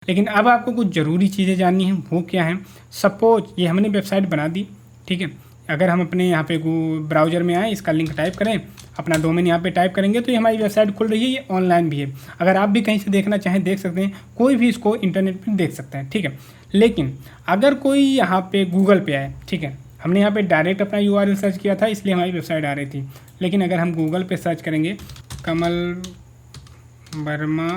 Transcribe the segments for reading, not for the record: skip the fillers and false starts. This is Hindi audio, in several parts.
लेकिन अब आपको कुछ ज़रूरी चीज़ें जाननी हैं, वो क्या हैं। सपोज ये हमने वेबसाइट बना दी, ठीक है। अगर हम अपने यहाँ पे ब्राउज़र में आए, इसका लिंक टाइप करें, अपना डोमेन यहाँ पे टाइप करेंगे तो ये हमारी वेबसाइट खुल रही है। ये ऑनलाइन भी है, अगर आप भी कहीं से देखना चाहें देख सकते हैं, कोई भी इसको इंटरनेट पर देख सकता है, ठीक है। लेकिन अगर कोई यहाँ पे गूगल पे आए, ठीक है, हमने यहाँ पे डायरेक्ट अपना URL सर्च किया था इसलिए हमारी वेबसाइट आ रही थी। लेकिन अगर हम गूगल पे सर्च करेंगे कमल वर्मा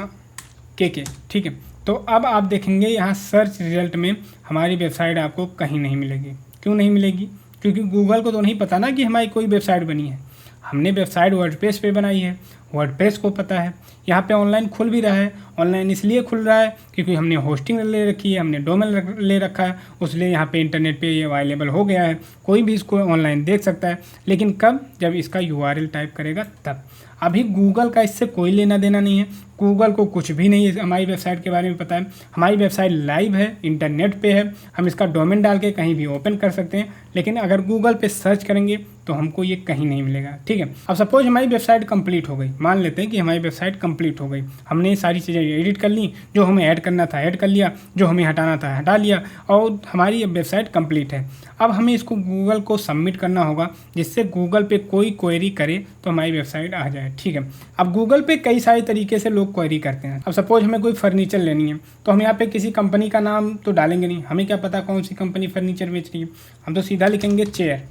के, ठीक है, तो अब आप देखेंगे यहाँ सर्च रिजल्ट में हमारी वेबसाइट आपको कहीं नहीं मिलेगी। क्यों नहीं मिलेगी? क्योंकि गूगल को तो नहीं पता ना कि हमारी कोई वेबसाइट बनी है। हमने वेबसाइट वर्डप्रेस पे बनाई है, वर्डप्रेस को पता है। यहाँ पे ऑनलाइन खुल भी रहा है। ऑनलाइन इसलिए खुल रहा है क्योंकि हमने होस्टिंग ले रखी है, हमने डोमेन ले रखा है, उसलिए यहाँ पे इंटरनेट पे ये अवेलेबल हो गया है, कोई भी इसको ऑनलाइन देख सकता है। लेकिन कब? जब इसका URL टाइप करेगा तब। अभी गूगल का इससे कोई लेना देना नहीं है, गूगल को कुछ भी नहीं है हमारी वेबसाइट के बारे में पता है। हमारी वेबसाइट लाइव है, इंटरनेट पे है, हम इसका डोमेन डाल के कहीं भी ओपन कर सकते हैं। लेकिन अगर गूगल पे सर्च करेंगे तो हमको ये कहीं नहीं मिलेगा, ठीक है। अब सपोज हमारी वेबसाइट कंप्लीट हो गई, मान लेते हैं कि हमारी वेबसाइट कंप्लीट हो गई, हमने सारी चीज़ें एडिट कर ली, जो हमें ऐड करना था ऐड कर लिया, जो हमें हटाना था हटा लिया, और हमारी वेबसाइट कंप्लीट है। अब हमें इसको गूगल को सबमिट करना होगा, जिससे गूगल पे कोई क्वेरी करे तो हमारी वेबसाइट आ जाए, ठीक है। अब गूगल पे कई सारे तरीके से लोग क्वेरी करते हैं। अब सपोज हमें कोई फर्नीचर लेनी है तो हम यहाँ पे किसी कंपनी का नाम तो डालेंगे नहीं, हमें क्या पता कौन सी कंपनी फर्नीचर बेच रही है, हम तो सीधा लिखेंगे चेयर।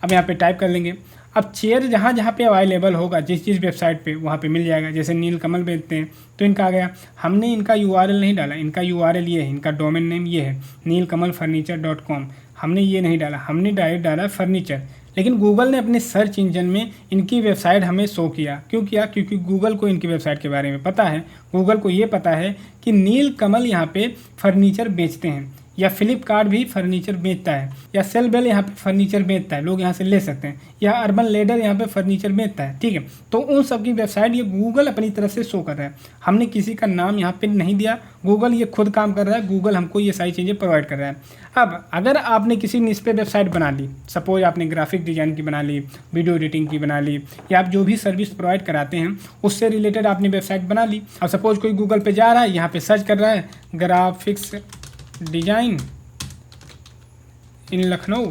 अब यहाँ पे टाइप कर लेंगे। अब चेयर जहाँ जहाँ पे अवेलेबल होगा, जिस वेबसाइट पे, वहाँ पे मिल जाएगा। जैसे नीलकमल बेचते हैं तो इनका आ गया। हमने इनका URL नहीं डाला, इनका URL ये है, इनका डोमेन नेम ये है neelkamalfurniture.com। हमने ये नहीं डाला, हमने डायरेक्ट डाला फर्नीचर। लेकिन गूगल ने अपने सर्च इंजन में इनकी वेबसाइट हमें शो किया। क्यों किया? क्योंकि गूगल को इनकी वेबसाइट के बारे में पता है। गूगल को ये पता है कि नीलकमल यहाँ पे फर्नीचर बेचते हैं, या फ्लिपकार्ट भी फर्नीचर बेचता है, या सेलबेल यहाँ पे फर्नीचर बेचता है, लोग यहाँ से ले सकते हैं, या अर्बन लैडर यहाँ पे फर्नीचर बेचता है, ठीक है। तो उन सब की वेबसाइट ये गूगल अपनी तरफ से शो कर रहा है। हमने किसी का नाम यहाँ पे नहीं दिया, गूगल ये खुद काम कर रहा है, गूगल हमको ये सारी चीज़ें प्रोवाइड कर रहा है। अब अगर आपने किसी निश पे वेबसाइट बना ली, सपोज आपने ग्राफिक डिज़ाइन की बना ली, वीडियो एडिटिंग की बना ली, या आप जो भी सर्विस प्रोवाइड कराते हैं उससे रिलेटेड आपने वेबसाइट बना ली। अब सपोज कोई गूगल पे जा रहा है, यहाँ पे सर्च कर रहा है ग्राफिक्स डिज़ाइन इन लखनऊ,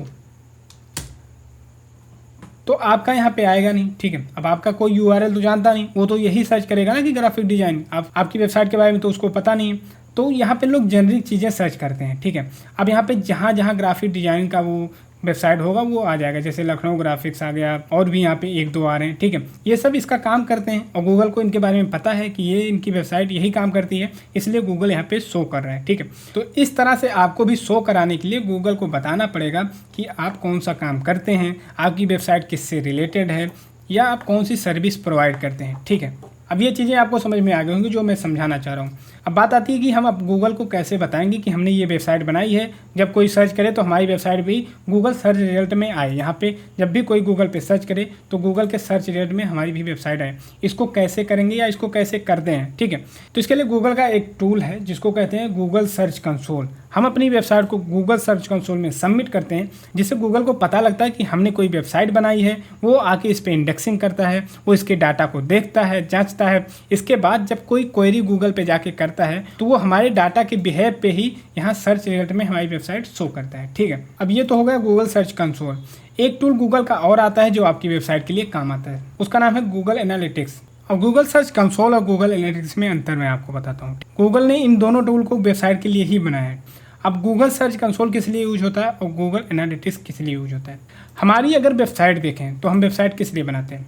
तो आपका यहाँ पे आएगा नहीं, ठीक है। अब आपका कोई URL तो जानता नहीं, वो तो यही सर्च करेगा ना कि ग्राफिक डिज़ाइन। आपकी वेबसाइट के बारे में तो उसको पता नहीं है, तो यहाँ पे लोग जेनरिक चीज़ें सर्च करते हैं, ठीक है। अब यहाँ पे जहाँ जहाँ ग्राफिक डिज़ाइन का वो वेबसाइट होगा वो आ जाएगा। जैसे लखनऊ ग्राफिक्स आ गया, और भी यहाँ पे 1-2 आ रहे हैं, ठीक है। ये सब इसका काम करते हैं और गूगल को इनके बारे में पता है कि ये इनकी वेबसाइट यही काम करती है, इसलिए गूगल यहाँ पे शो कर रहा है, ठीक है। तो इस तरह से आपको भी शो कराने के लिए गूगल को बताना पड़ेगा कि आप कौन सा काम करते हैं, आपकी वेबसाइट किससे रिलेटेड है, या आप कौन सी सर्विस प्रोवाइड करते हैं, ठीक है। अब ये चीज़ें आपको समझ में आ गई होंगी जो मैं समझाना चाह रहा हूँ। अब बात आती है कि हम अब गूगल को कैसे बताएंगे कि हमने ये वेबसाइट बनाई है, जब कोई सर्च करे तो हमारी वेबसाइट भी गूगल सर्च रिजल्ट में आए। यहाँ पे जब भी कोई गूगल पे सर्च करे तो गूगल के सर्च रिजल्ट में हमारी भी वेबसाइट आए। इसको कैसे करेंगे या इसको कैसे करते हैं, ठीक है। तो इसके लिए गूगल का एक टूल है जिसको कहते हैं गूगल सर्च कंसोल। हम अपनी वेबसाइट को गूगल सर्च कंसोल में सबमिट करते हैं, जिससे गूगल को पता लगता है कि हमने कोई वेबसाइट बनाई है। वो आके इस पर इंडेक्सिंग करता है, वो इसके डाटा को देखता है, जांचता है। इसके बाद जब कोई क्वेरी गूगल पे जाके करता है तो वो हमारे डाटा के बिहेव पे ही यहाँ सर्च रिजल्ट में हमारी वेबसाइट शो करता है, ठीक है। अब ये तो हो गया गूगल सर्च कंसोल। एक टूल गूगल का और आता है जो आपकी वेबसाइट के लिए काम आता है, उसका नाम है गूगल एनालिटिक्स। अब गूगल सर्च कंसोल और गूगल एनालिटिक्स में अंतर मैं आपको बताता हूँ। गूगल ने इन दोनों टूल को वेबसाइट के लिए ही बनाया है। अब गूगल सर्च कंसोल किस लिए यूज होता है और गूगल एनालिटिक्स किस लिए यूज होता है। हमारी अगर वेबसाइट देखें तो हम वेबसाइट किस लिए बनाते हैं?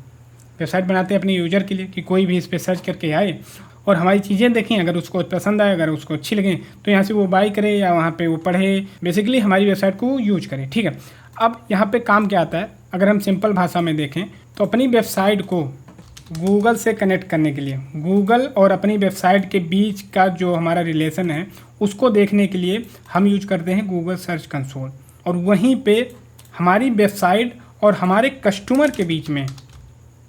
वेबसाइट बनाते हैं अपने यूजर के लिए कि कोई भी इस पर सर्च करके आए और हमारी चीज़ें देखें, अगर उसको पसंद आए, अगर उसको अच्छी लगें तो यहाँ से वो बाई करे या वहाँ पे वो पढ़े, बेसिकली हमारी वेबसाइट को यूज करे, ठीक है। अब यहाँ पे काम क्या आता है, अगर हम सिंपल भाषा में देखें तो अपनी वेबसाइट को गूगल से कनेक्ट करने के लिए, गूगल और अपनी वेबसाइट के बीच का जो हमारा रिलेशन है उसको देखने के लिए हम यूज करते हैं गूगल सर्च कंसोल। और वहीं पे हमारी वेबसाइट और हमारे कस्टमर के बीच में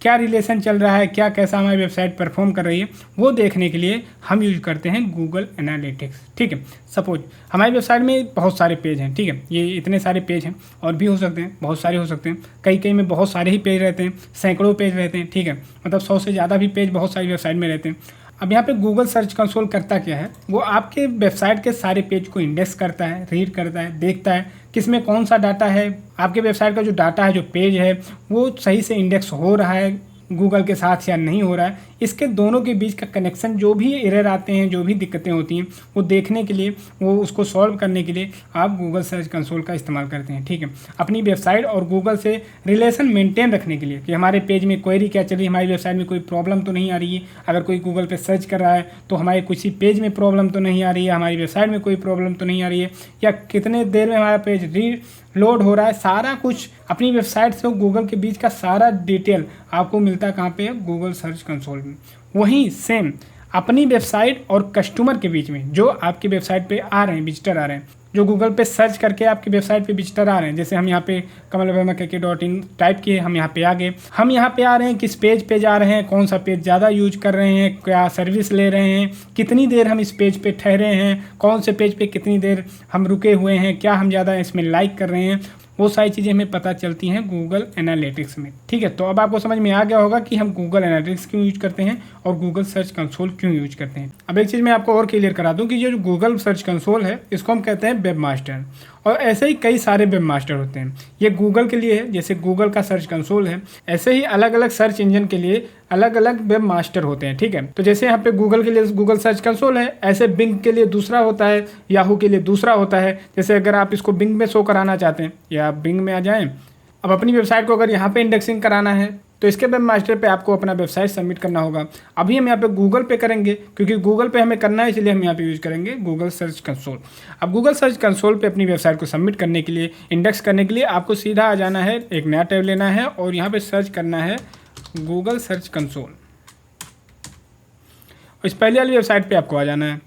क्या रिलेशन चल रहा है, क्या कैसा हमारी वेबसाइट परफॉर्म कर रही है, वो देखने के लिए हम यूज करते हैं गूगल एनालिटिक्स, ठीक है। सपोज हमारी वेबसाइट में बहुत सारे पेज हैं, ठीक है, ये इतने सारे पेज हैं, और भी हो सकते हैं, बहुत सारे हो सकते हैं, कई में बहुत सारे ही पेज रहते हैं, सैकड़ों पेज रहते हैं, ठीक है, मतलब 100 से ज़्यादा भी पेज बहुत सारी वेबसाइट में रहते हैं। अब यहाँ पे गूगल सर्च कंसोल करता क्या है, वो आपके वेबसाइट के सारे पेज को इंडेक्स करता है, रीड करता है, देखता है किस में कौन सा डाटा है, आपके वेबसाइट का जो डाटा है, जो पेज है, वो सही से इंडेक्स हो रहा है गूगल के साथ या नहीं हो रहा है। इसके दोनों के बीच का कनेक्शन, जो भी एरर आते हैं, जो भी दिक्कतें होती हैं, वो देखने के लिए, वो उसको सॉल्व करने के लिए आप गूगल सर्च कंसोल का इस्तेमाल करते हैं। ठीक है, अपनी वेबसाइट और गूगल से रिलेशन मेंटेन रखने के लिए कि हमारे पेज में क्वेरी क्या चल रही है, हमारी वेबसाइट में कोई प्रॉब्लम तो नहीं आ रही है। अगर कोई गूगल पे सर्च कर रहा है तो हमारे किसी पेज में प्रॉब्लम तो नहीं आ रही है, हमारी वेबसाइट में कोई प्रॉब्लम तो नहीं आ रही है, या कितने देर में हमारा पेज लोड हो रहा है। सारा कुछ अपनी वेबसाइट से गूगल के बीच का सारा डिटेल आपको मिलता है कहाँ पे, गूगल सर्च कंसोल में। वहीं सेम अपनी वेबसाइट और कस्टमर के बीच में, जो आपकी वेबसाइट पे आ रहे हैं, विजिटर आ रहे हैं, जो गूगल पे सर्च करके आपकी वेबसाइट पे विजिटर आ रहे हैं, जैसे हम यहाँ पे kamalverma.in टाइप किए, हम यहाँ पे आ गए, हम यहाँ पे आ रहे हैं, किस पेज पे जा रहे हैं, कौन सा पेज ज़्यादा यूज कर रहे हैं, क्या सर्विस ले रहे हैं, कितनी देर हम इस पेज पे ठहरे हैं, कौन से पेज पे कितनी देर हम रुके हुए हैं, क्या हम ज़्यादा इसमें लाइक कर रहे हैं, वो सारी चीज़ें हमें पता चलती हैं गूगल एनालिटिक्स में। ठीक है, तो अब आपको समझ में आ गया होगा कि हम गूगल एनालिटिक्स क्यों यूज करते हैं और गूगल सर्च कंसोल क्यों यूज करते हैं। अब एक चीज़ मैं आपको और क्लियर करा दूं कि ये जो गूगल सर्च कंसोल है, इसको हम कहते हैं वेब मास्टर, और ऐसे ही कई सारे वेब मास्टर होते हैं। ये गूगल के लिए है, जैसे गूगल का सर्च कंसोल है, ऐसे ही अलग अलग सर्च इंजन के लिए अलग अलग वेब मास्टर होते हैं। ठीक है, तो जैसे यहाँ पे गूगल के लिए गूगल सर्च कंसोल है, ऐसे बिंग के लिए दूसरा होता है, याहू के लिए दूसरा होता है। जैसे अगर आप इसको बिंग में शो कराना चाहते हैं, या आप बिंग में आ जाएं, अब अपनी वेबसाइट को अगर यहाँ पे इंडेक्सिंग कराना है तो इसके वेब मास्टर पे आपको अपना वेबसाइट सबमिट करना होगा। अभी हम यहाँ पे गूगल पे करेंगे, क्योंकि गूगल पे हमें करना है, इसलिए हम यहाँ पे यूज करेंगे गूगल सर्च कंसोल। अब गूगल सर्च कंसोल पे अपनी वेबसाइट को सबमिट करने के लिए, इंडेक्स करने के लिए आपको सीधा आ जाना है, एक नया टैब लेना है और यहाँ पे सर्च करना है गूगल सर्च कंसोल। इस पहले वाली वेबसाइट पे आपको आ जाना है।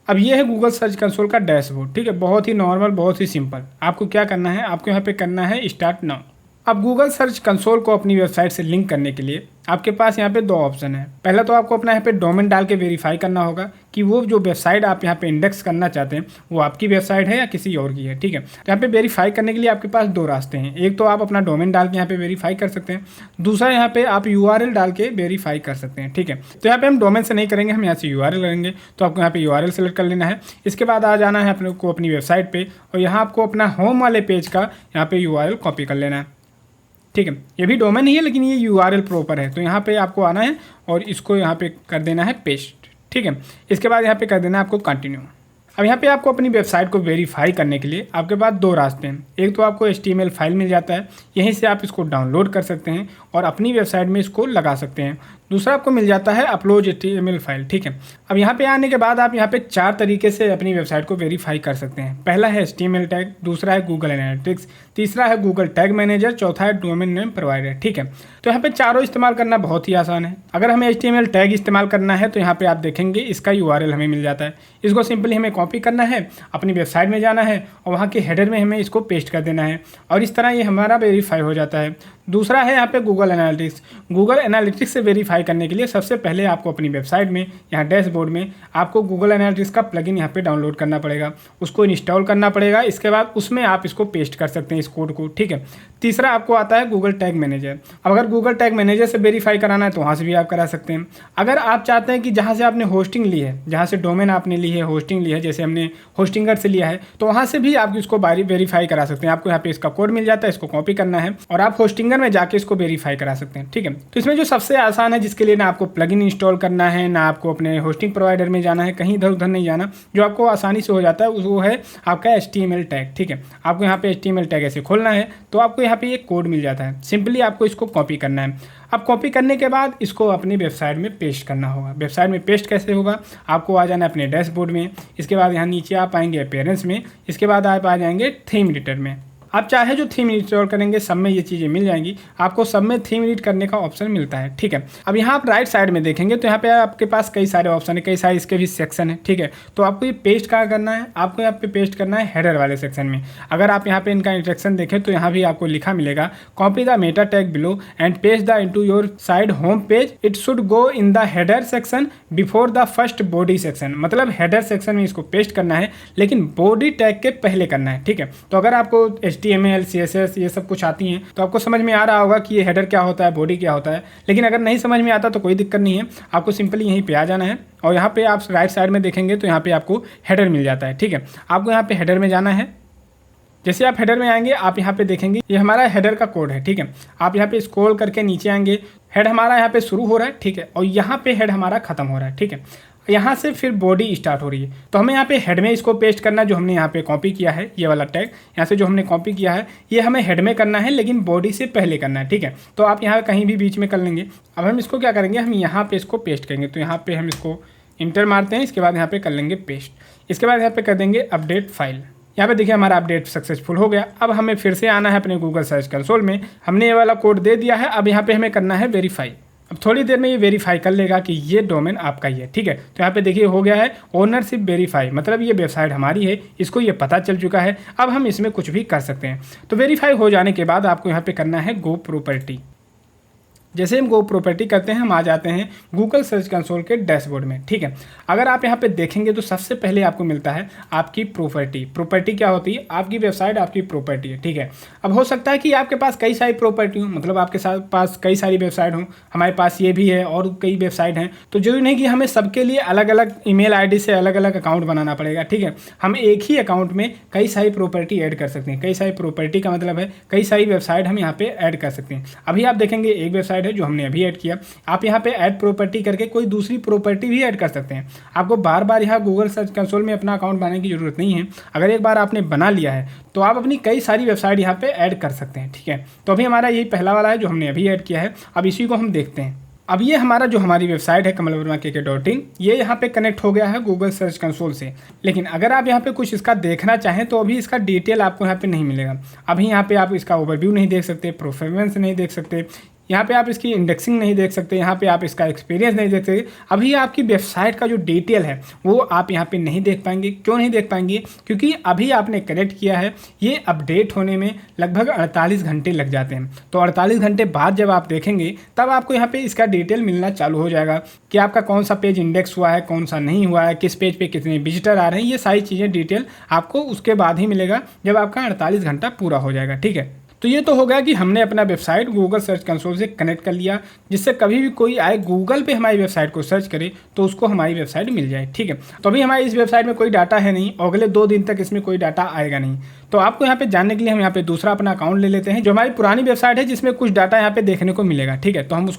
अब ये है गूगल सर्च कंसोल का डैशबोर्ड। ठीक है, बहुत ही नॉर्मल, बहुत ही सिंपल। आपको क्या करना है, आपको यहाँ पे करना है स्टार्ट नाउ। अब गूगल सर्च कंसोल को अपनी वेबसाइट से लिंक करने के लिए आपके पास यहाँ पे दो ऑप्शन है। पहला तो आपको अपना यहाँ पे डोमेन डाल के वेरीफाई करना होगा कि वो जो वेबसाइट आप यहाँ पे इंडेक्स करना चाहते हैं वो आपकी वेबसाइट है या किसी और की है। ठीक है, तो यहाँ पे वेरीफाई करने के लिए आपके पास दो रास्ते हैं। एक तो आप अपना डोमेन डाल के यहाँ पे वेरीफाई कर सकते हैं, दूसरा यहाँ पे आप URL डाल के वेरीफाई कर सकते हैं। ठीक है, तो यहाँ पे हम डोमेन से नहीं करेंगे, हम यहाँ से URL करेंगे। तो आपको यहाँ पे URL सेलेक्ट कर लेना है। इसके बाद आ जाना है अपने को अपनी वेबसाइट पे, और यहाँ आपको अपना होम वाले पेज का यहाँ पे URL कॉपी कर लेना है। ठीक है, ये भी डोमेन ही है लेकिन ये URL प्रॉपर है। तो यहाँ पे आपको आना है और इसको यहाँ पे कर देना है पेस्ट। ठीक है, इसके बाद यहाँ पे कर देना है आपको कंटिन्यू। अब यहाँ पे आपको अपनी वेबसाइट को वेरीफाई करने के लिए आपके पास दो रास्ते हैं। एक तो आपको HTML फाइल मिल जाता है, यहीं से आप इसको डाउनलोड कर सकते हैं और अपनी वेबसाइट में इसको लगा सकते हैं। दूसरा आपको मिल जाता है अपलोड HTML फाइल। ठीक है, अब यहाँ पे आने के बाद आप यहाँ पे चार तरीके से अपनी वेबसाइट को वेरीफाई कर सकते हैं। पहला है HTML टैग, दूसरा है गूगल एनालिटिक्स, तीसरा है गूगल टैग मैनेजर, चौथा है डोमेन नेम प्रोवाइडर। ठीक है, तो यहाँ पे चारों इस्तेमाल करना बहुत ही आसान है। अगर हमें HTML टैग इस्तेमाल करना है तो यहाँ पे आप देखेंगे इसका URL हमें मिल जाता है। इसको सिंपली हमें कॉपी करना है, अपनी वेबसाइट में जाना है और वहाँ के हेडर में हमें इसको पेस्ट कर देना है और इस तरह ये हमारा वेरीफाई हो जाता है। दूसरा है यहाँ पे गूगल एनालिटिक्स। गूगल एनालिटिक्स से वेरीफाई करने के लिए सबसे पहले आपको अपनी वेबसाइट में यहाँ डैशबोर्ड में आपको गूगल एनालिटिक्स का प्लगइन यहाँ पे डाउनलोड करना पड़ेगा, उसको इंस्टॉल करना पड़ेगा। इसके बाद उसमें आप इसको पेस्ट कर सकते हैं इस कोड को। ठीक है, तीसरा आपको आता है गूगल टैग मैनेजर। अब अगर गूगल टैग मैनेजर से वेरीफाई कराना है तो वहाँ से भी आप करा सकते हैं। अगर आप चाहते हैं कि जहाँ से आपने होस्टिंग ली है, जहाँ से डोमेन आपने ली है, होस्टिंग ली है, जैसे हमने होस्टिंगर से लिया है, तो वहाँ से भी आप इसको वेरीफाई करा सकते हैं। आपको यहाँ पे इसका कोड मिल जाता है, इसको कॉपी करना है और आप होस्टिंगर में जाके इसको वेरीफाई करा सकते हैं। ठीक है, तो इसमें जो सबसे आसान है, जिसके लिए ना आपको प्लगइन इंस्टॉल करना है, ना आपको अपने होस्टिंग प्रोवाइडर में जाना है, कहीं इधर उधर नहीं जाना, जो आपको आसानी से हो जाता है वो है आपका HTML टैग। ठीक है, आपको यहाँ पे HTML टैग ऐसे खोलना है तो आपको यहाँ पे एक कोड मिल जाता है, सिंपली आपको इसको कॉपी करना है। अब कॉपी करने के बाद इसको अपनी वेबसाइट में पेस्ट करना होगा। वेबसाइट में पेस्ट कैसे होगा, आपको आ जाना है अपने डैशबोर्ड में। इसके बाद यहाँ नीचे आप आएंगे अपीयरेंस में, इसके बाद आप आ जाएंगे थीम एडिटर में। आप चाहे जो थीम इंस्टॉल करेंगे सब में ये चीज़ें मिल जाएंगी, आपको सब में थीम एडिट करने का ऑप्शन मिलता है। ठीक है, अब यहाँ आप राइट साइड में देखेंगे तो यहाँ पे आपके पास कई सारे ऑप्शन है, कई सारे इसके भी सेक्शन है। ठीक है, तो आपको ये पेस्ट कहाँ करना है, आपको यहाँ पे पेस्ट करना है हेडर वाले सेक्शन में। अगर आप यहाँ पे इनका इंस्ट्रक्शन देखें तो यहाँ भी आपको लिखा मिलेगा, copy the Meta tag below and paste the into your side home page, it should go in the header section before the first body section. मतलब हेडर सेक्शन में इसको पेस्ट करना है लेकिन बॉडी टैग के पहले करना है। ठीक है, तो अगर आपको HTML CSS ये सब कुछ आती हैं, तो आपको समझ में आ रहा होगा कि ये हेडर क्या होता है, बॉडी क्या होता है। लेकिन अगर नहीं समझ में आता तो कोई दिक्कत नहीं है, आपको सिंपली यहीं पे आ जाना है और यहाँ पे आप राइट साइड में देखेंगे तो यहाँ पे आपको हेडर मिल जाता है। ठीक है, आपको यहाँ पे हेडर में जाना है। जैसे आप हेडर में आएंगे आप यहाँ पे देखेंगे ये हमारा हेडर का कोड है। ठीक है, आप यहाँ पे स्क्रॉल करके नीचे आएंगे, हेड हमारा यहाँ पे शुरू हो रहा है। ठीक है, और यहाँ पे हेड हमारा खत्म हो रहा है। ठीक है, यहाँ से फिर बॉडी स्टार्ट हो रही है। तो हमें यहाँ पे हेड में इसको पेस्ट करना, जो हमने यहाँ पे कॉपी किया है, ये वाला टैग यहाँ से जो हमने कॉपी किया है ये हमें हेड में करना है, लेकिन बॉडी से पहले करना है। ठीक है, तो आप यहाँ कहीं भी बीच में कर लेंगे। अब हम इसको क्या करेंगे, हम यहाँ पे इसको पेस्ट करेंगे। तो यहाँ पे हम इसको इंटर मारते हैं, इसके बाद यहाँ पे कर लेंगे पेस्ट। इसके बाद यहाँ पे कर देंगे अपडेट फाइल। यहाँ पे देखिए हमारा अपडेट सक्सेसफुल हो गया। अब हमें फिर से आना है अपने गूगल सर्च कंसोल में, हमने ये वाला कोड दे दिया है। अब यहाँ पे हमें करना है वेरीफाई। अब थोड़ी देर में ये वेरीफाई कर लेगा कि ये डोमेन आपका ही है। ठीक है, तो यहाँ पे देखिए हो गया है ओनरशिप वेरीफाई, मतलब ये वेबसाइट हमारी है, इसको ये पता चल चुका है। अब हम इसमें कुछ भी कर सकते हैं। तो वेरीफाई हो जाने के बाद आपको यहाँ पे करना है गो प्रॉपर्टी। जैसे हम गो प्रॉपर्टी करते हैं हम आ जाते हैं गूगल सर्च कंसोल के डैशबोर्ड में। ठीक है, अगर आप यहाँ पे देखेंगे तो सबसे पहले आपको मिलता है आपकी प्रॉपर्टी। प्रॉपर्टी क्या होती है, आपकी वेबसाइट आपकी प्रॉपर्टी है। ठीक है, अब हो सकता है कि आपके पास कई सारी प्रॉपर्टी हो, मतलब आपके पास कई सारी वेबसाइट हो, हमारे पास ये भी है और कई वेबसाइट हैं। तो जरूरी नहीं कि हमें सबके लिए अलग अलग ईमेल आईडी से अलग अलग अकाउंट बनाना पड़ेगा। ठीक है, हम एक ही अकाउंट में कई सारी प्रॉपर्टी ऐड कर सकते हैं। कई सारी प्रॉपर्टी का मतलब है कई सारी वेबसाइट हम यहाँ पे ऐड कर सकते हैं। अभी आप देखेंगे एक वेबसाइट है जो हमने अभी ऐड किया, आप यहाँ पे ऐड प्रॉपर्टी करके कोई दूसरी प्रॉपर्टी भी ऐड कर सकते हैं। आपको बार बार यहाँ गूगल सर्च कंसोल में अपना अकाउंट बनाने की जरूरत नहीं है। अगर एक बार आपने बना लिया है तो आप अपनी कई सारी वेबसाइट यहाँ पे ऐड कर सकते हैं। ठीक है, तो अभी हमारा यही पहला वाला है जो हमने अभी ऐड किया है। अब इसी को हम देखते हैं। अब ये हमारा जो हमारी वेबसाइट है kamalvarmakk.in, ये यहाँ पे कनेक्ट हो गया है गूगल सर्च कंसोल से। लेकिन अगर आप यहाँ पे कुछ इसका देखना चाहें तो अभी इसका डिटेल आपको यहाँ पे नहीं मिलेगा। अभी यहाँ पे आप इसका ओवरव्यू नहीं देख सकते, परफॉर्मेंस नहीं देख सकते, यहाँ पे आप इसकी इंडेक्सिंग नहीं देख सकते, यहाँ पे आप इसका एक्सपीरियंस नहीं देख सकते। अभी आपकी वेबसाइट का जो डिटेल है वो आप यहाँ पे नहीं देख पाएंगे। क्यों नहीं देख पाएंगे, क्योंकि अभी आपने कनेक्ट किया है। ये अपडेट होने में लगभग 48 घंटे लग जाते हैं। तो 48 घंटे बाद जब आप देखेंगे तब आपको यहाँ पे इसका डिटेल मिलना चालू हो जाएगा कि आपका कौन सा पेज इंडेक्स हुआ है, कौन सा नहीं हुआ है, किस पेज पे कितने विजिटर आ रहे हैं। ये सारी चीज़ें डिटेल आपको उसके बाद ही मिलेगा जब आपका 48 घंटा पूरा हो जाएगा। ठीक है, तो ये तो हो गया कि हमने अपना वेबसाइट गूगल सर्च कंसोल से कनेक्ट कर लिया, जिससे कभी भी कोई आए गूगल पे हमारी वेबसाइट को सर्च करे तो उसको हमारी वेबसाइट मिल जाए। ठीक है, तो अभी हमारी इस वेबसाइट में कोई डाटा है नहीं और अगले 2 दिन तक इसमें कोई डाटा आएगा नहीं। तो आपको यहाँ पे जानने के लिए हम यहाँ पे दूसरा अपना अकाउंट ले लेते हैं जो हमारी पुरानी वेबसाइट है, जिसमें कुछ डाटा यहाँ पे देखने को मिलेगा। ठीक है, तो हम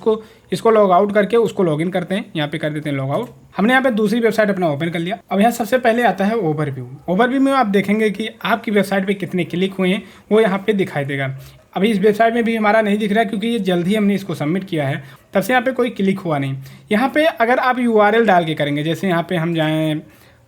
इसको लॉग आउट करके उसको लॉगिन करते हैं। यहाँ पे कर देते हैं लॉग आउट। हमने यहाँ पे दूसरी वेबसाइट अपना ओपन कर लिया। अब यहाँ सबसे पहले आता है ओवरव्यू। ओवरव्यू में आप देखेंगे कि आपकी वेबसाइट पे कितने क्लिक हुए हैं वो यहाँ पे दिखाई देगा। अभी इस वेबसाइट में भी हमारा नहीं दिख रहा है क्योंकि ये जल्द ही हमने इसको सबमिट किया है, तब से यहाँ पे कोई क्लिक हुआ नहीं। यहाँ पे अगर आप URL डाल के करेंगे, जैसे यहाँ पे हम जाएँ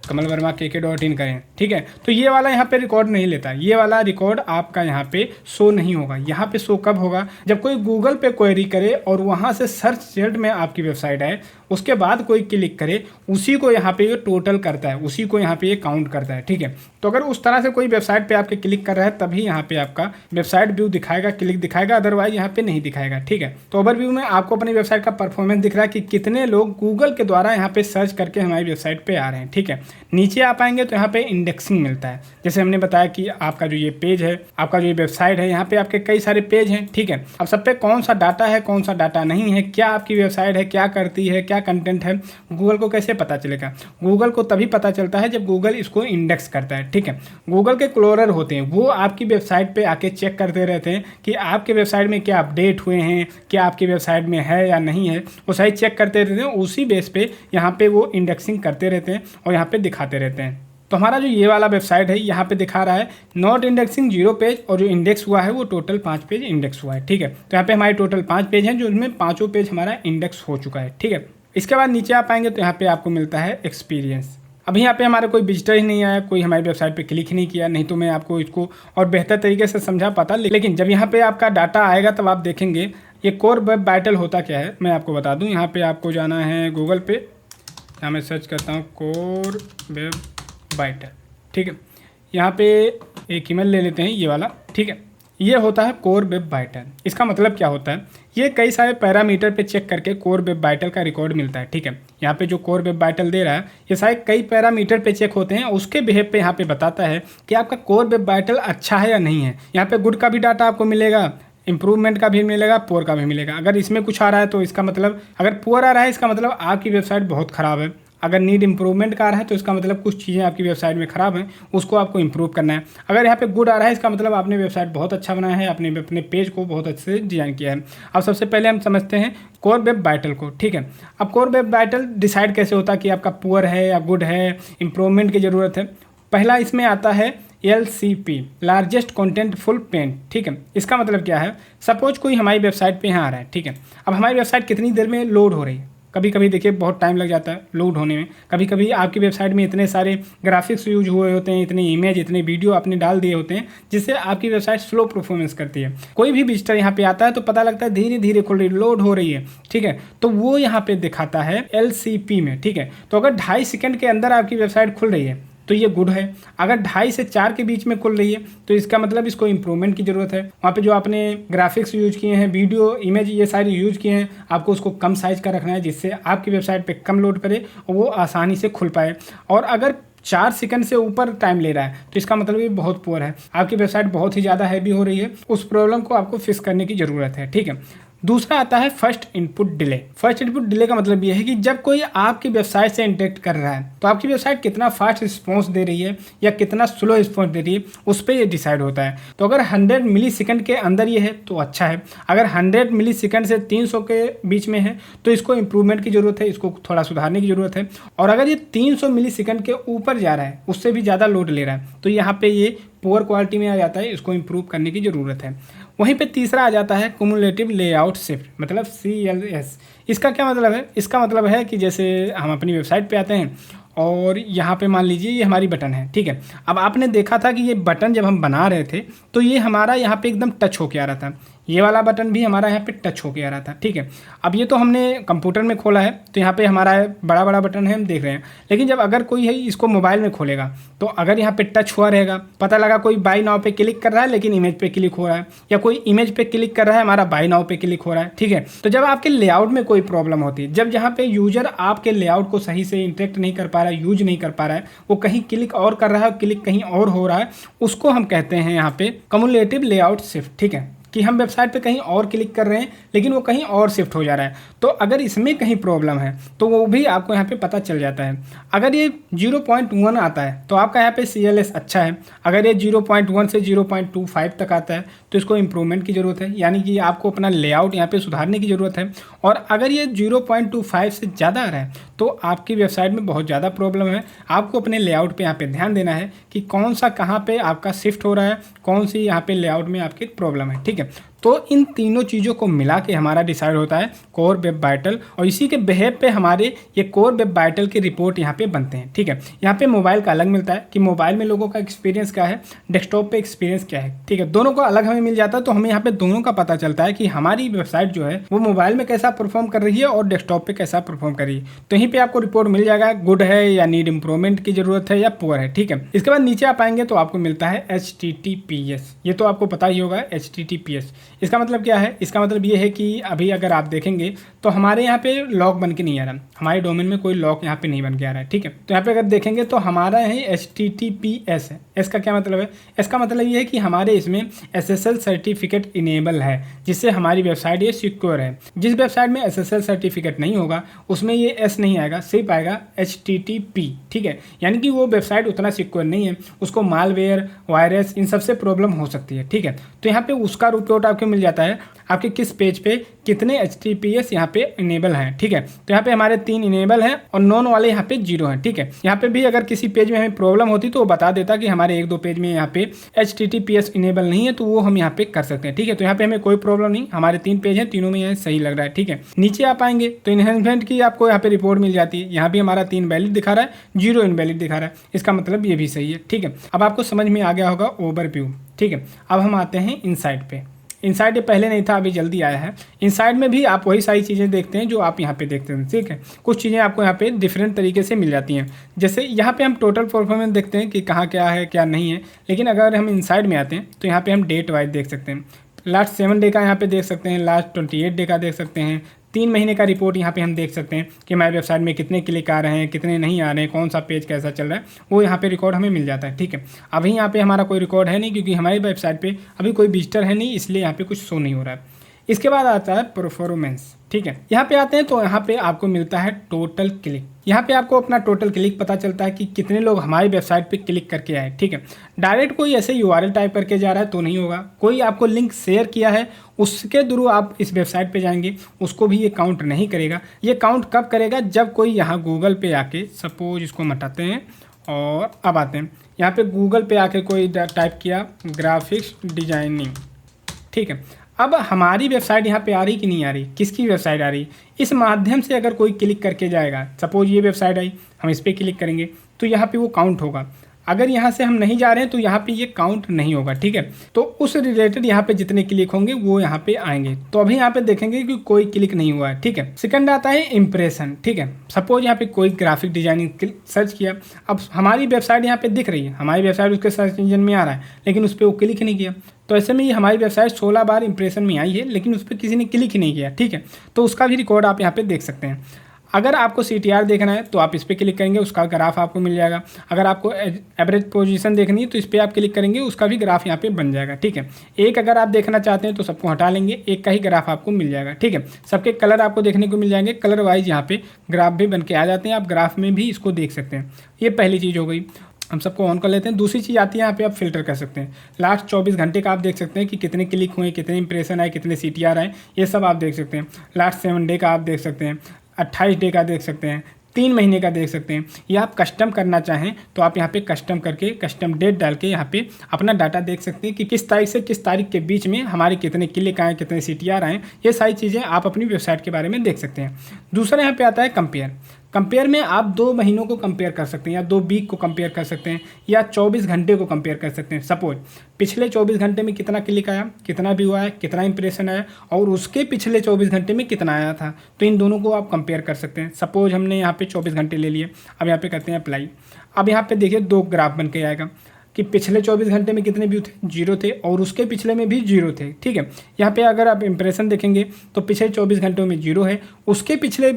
kamalvarmakk.in करें, ठीक है, तो ये वाला यहाँ पे रिकॉर्ड नहीं लेता। ये वाला रिकॉर्ड आपका यहाँ पे शो नहीं होगा। यहाँ पे शो कब होगा, जब कोई गूगल पे क्वेरी करे और वहाँ से सर्च रिजल्ट में आपकी वेबसाइट आए, उसके बाद कोई क्लिक करे, उसी को यहाँ पे ये टोटल करता है, उसी को यहाँ पे ये काउंट करता है। ठीक है, तो अगर उस तरह से कोई वेबसाइट पे आपके क्लिक कर रहा है तभी यहाँ पे आपका वेबसाइट व्यू दिखाएगा, क्लिक दिखाएगा, अदरवाइज यहाँ पे नहीं दिखाएगा। ठीक है, तो ओवरव्यू में आपको अपनी वेबसाइट का परफॉर्मेंस दिख रहा है कि कितने लोग गूगल के द्वारा यहाँ पे सर्च करके हमारी वेबसाइट पे आ रहे हैं। ठीक है, नीचे आ पाएंगे तो यहाँ पे इंडेक्सिंग मिलता है। जैसे हमने बताया कि आपका जो ये पेज है, आपका जो ये वेबसाइट है, यहाँ पे आपके कई सारे पेज हैं। ठीक है, अब सब पे कौन सा डाटा है, कौन सा डाटा नहीं है, क्या आपकी वेबसाइट है, क्या करती है, क्या कंटेंट है, गूगल को कैसे पता चलेगा। गूगल को तभी पता चलता है जब गूगल इसको इंडेक्स करता है। ठीक है, गूगल के क्लोरर होते हैं, वो आपकी वेबसाइट पे आके चेक करते रहते हैं कि आपके वेबसाइट में क्या अपडेट हुए हैं, क्या आपकी वेबसाइट में है या नहीं है, वो सारी चेक करते रहते हैं। उसी बेस पे यहाँ पे वो इंडेक्सिंग करते रहते हैं और यहाँ पे दिखाते रहते हैं। तो हमारा जो ये वाला वेबसाइट है यहाँ पे दिखा रहा है नॉट इंडेक्सिंग 0 पेज, और जो इंडेक्स हुआ है वो टोटल 5 पेज इंडेक्स हुआ है। ठीक है, तो यहाँ पे हमारे टोटल 5 पेज हैं, जो इसमें 5 पेज हमारा इंडेक्स हो चुका है। ठीक है, इसके बाद नीचे आ पाएंगे तो यहाँ पे आपको मिलता है एक्सपीरियंस। अभी यहाँ पे हमारा कोई विजिटर ही नहीं आया, कोई हमारी वेबसाइट पे क्लिक ही नहीं किया, नहीं तो मैं आपको इसको और बेहतर तरीके से समझा पाता। लेकिन जब यहाँ पे आपका डाटा आएगा तब आप देखेंगे ये कोर वेब वाइटल होता क्या है मैं आपको बता दूँ। यहाँ पे आपको जाना है गूगल पे, यहाँ मैं सर्च करता हूँ कोर वेब वाइटल। ठीक है, यहाँ पे एक ईमेल ले लेते हैं ये वाला। ठीक है, ये होता है कोर वेब वाइटल। इसका मतलब क्या होता है, ये कई सारे पैरामीटर पे चेक करके कोर वेब वाइटल का रिकॉर्ड मिलता है। ठीक है, यहाँ पे जो कोर वेब वाइटल दे रहा है ये सारे कई पैरामीटर पे चेक होते हैं, उसके बिहेव पे यहाँ पे बताता है कि आपका कोर वेब वाइटल अच्छा है या नहीं है। यहाँ पे गुड का भी डाटा आपको मिलेगा, इंप्रूवमेंट का भी मिलेगा, पुअर का भी मिलेगा। अगर इसमें कुछ आ रहा है तो इसका मतलब, अगर पुअर आ रहा है इसका मतलब आपकी वेबसाइट बहुत ख़राब है। अगर नीड इंप्रूवमेंट का आ रहा है तो इसका मतलब कुछ चीज़ें आपकी वेबसाइट में ख़राब हैं, उसको आपको इंप्रूव करना है। अगर यहाँ पे गुड आ रहा है इसका मतलब आपने वेबसाइट बहुत अच्छा बनाया है, आपने अपने पेज को बहुत अच्छे से डिज़ाइन किया है। अब सबसे पहले हम समझते हैं कोर वेब वाइटल को। ठीक है, अब कोर वेब वाइटल डिसाइड कैसे होता है कि आपका पुअर है या गुड है, इंप्रूवमेंट की ज़रूरत है। पहला इसमें आता है LCP, लार्जेस्ट कॉन्टेंटफुल पेन। ठीक है, इसका मतलब क्या है, सपोज कोई हमारी वेबसाइट पे यहाँ आ रहा है। ठीक है, अब हमारी वेबसाइट कितनी देर में लोड हो रही है, कभी कभी देखिए बहुत टाइम लग जाता है लोड होने में। कभी कभी आपकी वेबसाइट में इतने सारे ग्राफिक्स यूज हुए होते हैं, इतने इमेज, इतने वीडियो आपने डाल दिए होते हैं, जिससे आपकी वेबसाइट स्लो परफॉर्मेंस करती है। कोई भी विजिटर यहाँ पे आता है तो पता लगता है धीरे धीरे खुल रही, लोड हो रही है। ठीक है, तो वो यहाँ पे दिखाता है LCP में। ठीक है, तो अगर 2.5 सेकंड के अंदर आपकी वेबसाइट खुल रही है तो ये गुड है। अगर 2.5 से 4 के बीच में खुल रही है तो इसका मतलब इसको इंप्रूवमेंट की ज़रूरत है। वहाँ पे जो आपने ग्राफिक्स यूज किए हैं, वीडियो, इमेज, ये सारी यूज किए हैं, आपको उसको कम साइज का रखना है, जिससे आपकी वेबसाइट पे कम लोड करे और वो आसानी से खुल पाए। और अगर 4 सेकंड से ऊपर टाइम ले रहा है तो इसका मतलब ये बहुत पुअर है, आपकी वेबसाइट बहुत ही ज़्यादा हैवी हो रही है। उस प्रॉब्लम को आपको फिक्स करने की ज़रूरत है। ठीक है, दूसरा आता है first input delay. First input delay का मतलब ये है कि जब कोई आपकी वेबसाइट से इंटरेक्ट कर रहा है तो आपकी वेबसाइट कितना फास्ट रिस्पॉन्स दे रही है या कितना स्लो रिस्पॉन्स दे रही है, उस पर ये डिसाइड होता है। तो अगर 100 मिली सेकंड के अंदर ये है तो अच्छा है। अगर 100 मिली सेकंड से 300 के बीच में है तो इसको इंप्रूवमेंट की ज़रूरत है, इसको थोड़ा सुधारने की ज़रूरत है। और अगर ये 300 मिली सेकंड के ऊपर जा रहा है, उससे भी ज़्यादा लोड ले रहा है, तो यहाँ पे ये पुअर क्वालिटी में आ जाता है, इसको इंप्रूव करने की ज़रूरत है। वहीं पे तीसरा आ जाता है कुमुलेटिव लेआउट शिफ्ट, मतलब CLS। इसका क्या मतलब है, इसका मतलब है कि जैसे हम अपनी वेबसाइट पे आते हैं और यहाँ पे मान लीजिए ये हमारी बटन है। ठीक है, अब आपने देखा था कि ये बटन जब हम बना रहे थे तो ये हमारा यहाँ पे एकदम टच होके आ रहा था, ये वाला बटन भी हमारा यहाँ पे टच होके आ रहा था। ठीक है, अब ये तो हमने कंप्यूटर में खोला है तो यहाँ पे हमारा बड़ा बड़ा बटन है, हम देख रहे हैं। लेकिन जब अगर कोई है इसको मोबाइल में खोलेगा तो अगर यहाँ पे टच हुआ रहेगा, पता लगा कोई बाय नाउ पे क्लिक कर रहा है लेकिन इमेज पे क्लिक हो रहा है, या कोई इमेज पे क्लिक कर रहा है, हमारा बाय नाउ पे क्लिक हो रहा है। ठीक है, तो जब आपके लेआउट में कोई प्रॉब्लम होती है, जब जहाँ पे यूजर आपके लेआउट को सही से इंटरेक्ट नहीं कर पा रहा है, यूज नहीं कर पा रहा है, वो कहीं क्लिक और कर रहा है, क्लिक कहीं और हो रहा है, उसको हम कहते हैं यहाँ पे कम्युलेटिव लेआउट शिफ्ट। ठीक है, कि हम वेबसाइट पे कहीं और क्लिक कर रहे हैं लेकिन वो कहीं और शिफ्ट हो जा रहा है। तो अगर इसमें कहीं प्रॉब्लम है तो वो भी आपको यहाँ पे पता चल जाता है। अगर ये 0.1 आता है तो आपका यहाँ पे CLS अच्छा है। अगर ये 0.1 से 0.25 तक आता है तो इसको इम्प्रूवमेंट की ज़रूरत है, यानी कि आपको अपना लेआउट यहाँ पे सुधारने की ज़रूरत है। और अगर ये 0.25 से ज़्यादा आ रहा है तो आपकी वेबसाइट में बहुत ज़्यादा प्रॉब्लम है। आपको अपने लेआउट पे यहाँ पे ध्यान देना है कि कौन सा कहाँ पे आपका शिफ्ट हो रहा है, कौन सी यहाँ पे लेआउट में आपकी प्रॉब्लम है। ठीक है, तो इन तीनों चीज़ों को मिला के हमारा डिसाइड होता है कोर वेब वाइटल, और इसी के बिहेव पे हमारे ये कोर वेब वाइटल के रिपोर्ट यहाँ पे बनते हैं। ठीक है, यहाँ पे मोबाइल का अलग मिलता है कि मोबाइल में लोगों का एक्सपीरियंस क्या है, डेस्कटॉप पे एक्सपीरियंस क्या है। ठीक है, दोनों को अलग हमें मिल जाता है, तो हमें यहाँ पे दोनों का पता चलता है कि हमारी वेबसाइट जो है वो मोबाइल में कैसा परफॉर्म कर रही है और डेस्कटॉप पे कैसा परफॉर्म कर रही है। तो यहीं पे आपको रिपोर्ट मिल जाएगा, गुड है या नीड इंप्रूवमेंट की जरूरत है या पुअर है। ठीक है, इसके बाद नीचे आप आएंगे तो आपको मिलता है HTTPS। ये तो आपको पता ही होगा HTTPS। इसका मतलब क्या है, इसका मतलब ये है कि अभी अगर आप देखेंगे तो हमारे यहाँ पे लॉक बन के नहीं आ रहा, हमारे डोमेन में कोई लॉक यहाँ पे नहीं बन के आ रहा है। ठीक है, तो यहाँ पे अगर देखेंगे तो हमारा है HTTPS है। इसका क्या मतलब है, इसका मतलब ये है कि हमारे इसमें SSL सर्टिफिकेट इनेबल है, जिससे हमारी वेबसाइट ये सिक्योर है। जिस वेबसाइट में SSL सर्टिफिकेट नहीं होगा उसमें ये S नहीं आएगा, सिर्फ आएगा HTTP। ठीक है, यानी कि वो वेबसाइट उतना सिक्योर नहीं है, उसको मालवेयर, वायरस, इन सबसे प्रॉब्लम हो सकती है। ठीक है, तो यहाँ पे उसका रिपोर्ट आपको मिल जाता है, आपके किस पेज पे कितने HTTPS यहाँ पे इनेबल हैं। ठीक है, तो यहाँ पे हमारे 3 इनेबल हैं और नॉन वाले यहाँ पे 0 हैं। ठीक है, यहाँ पे भी अगर किसी पेज में हमें प्रॉब्लम होती तो वो बता देता कि हमारे 1-2 पेज में यहाँ पे HTTPS इनेबल नहीं है, तो वो हम यहाँ पे कर सकते हैं। ठीक है, तो यहाँ पे हमें कोई प्रॉब्लम नहीं, हमारे 3 पेज हैं, तीनों में यहाँ सही लग रहा है। ठीक है, नीचे आप आएंगे तो इनहेंसमेंट की आपको यहाँ पे रिपोर्ट मिल जाती है। यहाँ भी हमारा 3 वैलिड दिखा रहा है, 0 इनवैलिड दिखा रहा है, इसका मतलब ये भी सही है। ठीक है, अब आपको समझ में आ गया होगा ओवरव्यू। ठीक है, अब हम आते हैं इनसाइट पे। इनसाइड ये पहले नहीं था, अभी जल्दी आया है। इनसाइड में भी आप वही सारी चीज़ें देखते हैं जो आप यहाँ पे देखते हैं, ठीक है। कुछ चीज़ें आपको यहाँ पे डिफरेंट तरीके से मिल जाती हैं। जैसे यहाँ पे हम टोटल परफॉर्मेंस देखते हैं कि कहाँ क्या है क्या नहीं है, लेकिन अगर हम इनसाइड में आते हैं तो यहाँ पे हम डेट वाइज देख सकते हैं। लास्ट 7 डे का यहाँ पे देख सकते हैं, लास्ट 28 डे का देख सकते हैं, 3 महीने का रिपोर्ट यहाँ पे हम देख सकते हैं कि हमारी वेबसाइट में कितने क्लिक आ रहे हैं, कितने नहीं आ रहे हैं, कौन सा पेज कैसा चल रहा है, वो यहाँ पे रिकॉर्ड हमें मिल जाता है, ठीक है। अभी यहाँ पे हमारा कोई रिकॉर्ड है नहीं, क्योंकि हमारी वेबसाइट पे अभी कोई विजिटर है नहीं, इसलिए यहाँ पे कुछ शो नहीं हो रहा है। इसके बाद आता है परफॉर्मेंस, ठीक है। यहाँ पे आते हैं तो यहाँ पे आपको मिलता है टोटल क्लिक। यहाँ पे आपको अपना टोटल क्लिक पता चलता है कि कितने लोग हमारी वेबसाइट पे क्लिक करके आए, ठीक है। डायरेक्ट कोई ऐसे यूआरएल टाइप करके जा रहा है तो नहीं होगा, कोई आपको लिंक शेयर किया है उसके थ्रू आप इस वेबसाइट पे जाएंगे, उसको भी ये काउंट नहीं करेगा। ये काउंट कब करेगा, जब कोई यहाँ गूगल पे आके, सपोज इसको हटाते हैं और अब आते हैं यहाँ पे गूगल पे आके कोई टाइप किया ग्राफिक्स डिजाइनिंग, ठीक है। अब हमारी वेबसाइट यहाँ पे आ रही कि नहीं आ रही, किसकी वेबसाइट आ रही, इस माध्यम से अगर कोई क्लिक करके जाएगा, सपोज ये वेबसाइट आई, हम इस पर क्लिक करेंगे तो यहाँ पे वो काउंट होगा। अगर यहाँ से हम नहीं जा रहे हैं तो यहाँ पे ये काउंट नहीं होगा, ठीक है। तो उस रिलेटेड यहाँ पे जितने क्लिक होंगे वो यहाँ पे आएंगे। तो अभी यहाँ पे देखेंगे कि कोई क्लिक नहीं हुआ है, ठीक है। सेकंड आता है इंप्रेशन, ठीक है। सपोज यहाँ पे कोई ग्राफिक डिजाइनिंग सर्च किया, अब हमारी वेबसाइट यहाँ पे दिख रही है, हमारी वेबसाइट उसके सर्च इंजन में आ रहा है, लेकिन उस पर वो क्लिक नहीं किया। तो ऐसे में ये हमारी वेबसाइट 16 बार इंप्रेशन में आई है, लेकिन उस पर किसी ने क्लिक ही नहीं किया, ठीक है। तो उसका भी रिकॉर्ड आप यहाँ पे देख सकते हैं। अगर आपको CTR देखना है तो आप इस पर क्लिक करेंगे, उसका ग्राफ आपको मिल जाएगा। अगर आपको एवरेज पोजीशन देखनी है तो इस पर आप क्लिक करेंगे, उसका भी ग्राफ यहाँ पे बन जाएगा, ठीक है। एक अगर आप देखना चाहते हैं तो सबको हटा लेंगे, एक का ही ग्राफ आपको मिल जाएगा, ठीक है। सबके कलर आपको देखने को मिल जाएंगे, कलर वाइज यहाँ पे ग्राफ भी बन के आ जाते हैं, आप ग्राफ में भी इसको देख सकते हैं। ये पहली चीज़ हो गई, हम सबको ऑन कर लेते हैं। दूसरी चीज़ आती है यहाँ पे आप फिल्टर कर सकते हैं। लास्ट 24 घंटे का आप देख सकते हैं कि कितने क्लिक हुए, कितने इंप्रेशन आए, कितने CTR आए, ये सब आप देख सकते हैं। लास्ट 7 डे का आप देख सकते हैं, 28 डे का देख सकते हैं, 3 महीने का देख सकते हैं। या आप कस्टम करना चाहें तो आप यहाँ पे कस्टम करके कस्टम डेट डाल के यहाँ पे अपना डाटा देख सकते हैं कि किस तारीख से किस तारीख के बीच में हमारे कितने क्लिक आए, कितने CTR आए। ये सारी चीज़ें आप अपनी वेबसाइट के बारे में देख सकते हैं। दूसरा यहाँ पे आता है कंपेयर। कंपेयर में आप 2 महीनों को कंपेयर कर सकते हैं, या 2 वीक को कंपेयर कर सकते हैं, या 24 घंटे को कंपेयर कर सकते हैं। सपोज पिछले 24 घंटे में कितना क्लिक आया, कितना व्यू आया, कितना इंप्रेशन आया, और उसके पिछले 24 घंटे में कितना आया था, तो इन दोनों को आप कंपेयर कर सकते हैं। सपोज हमने यहाँ पे 24 घंटे ले लिए, अब यहाँ पे करते हैं अप्लाई। अब यहाँ पे देखिए 2 ग्राफ बन के आएगा कि पिछले 24 घंटे में कितने व्यू थे, 0 थे, और उसके पिछले में भी 0 थे, ठीक है। यहाँ पे अगर आप इंप्रेशन देखेंगे तो पिछले 24 घंटों में 0 है, उसके पिछले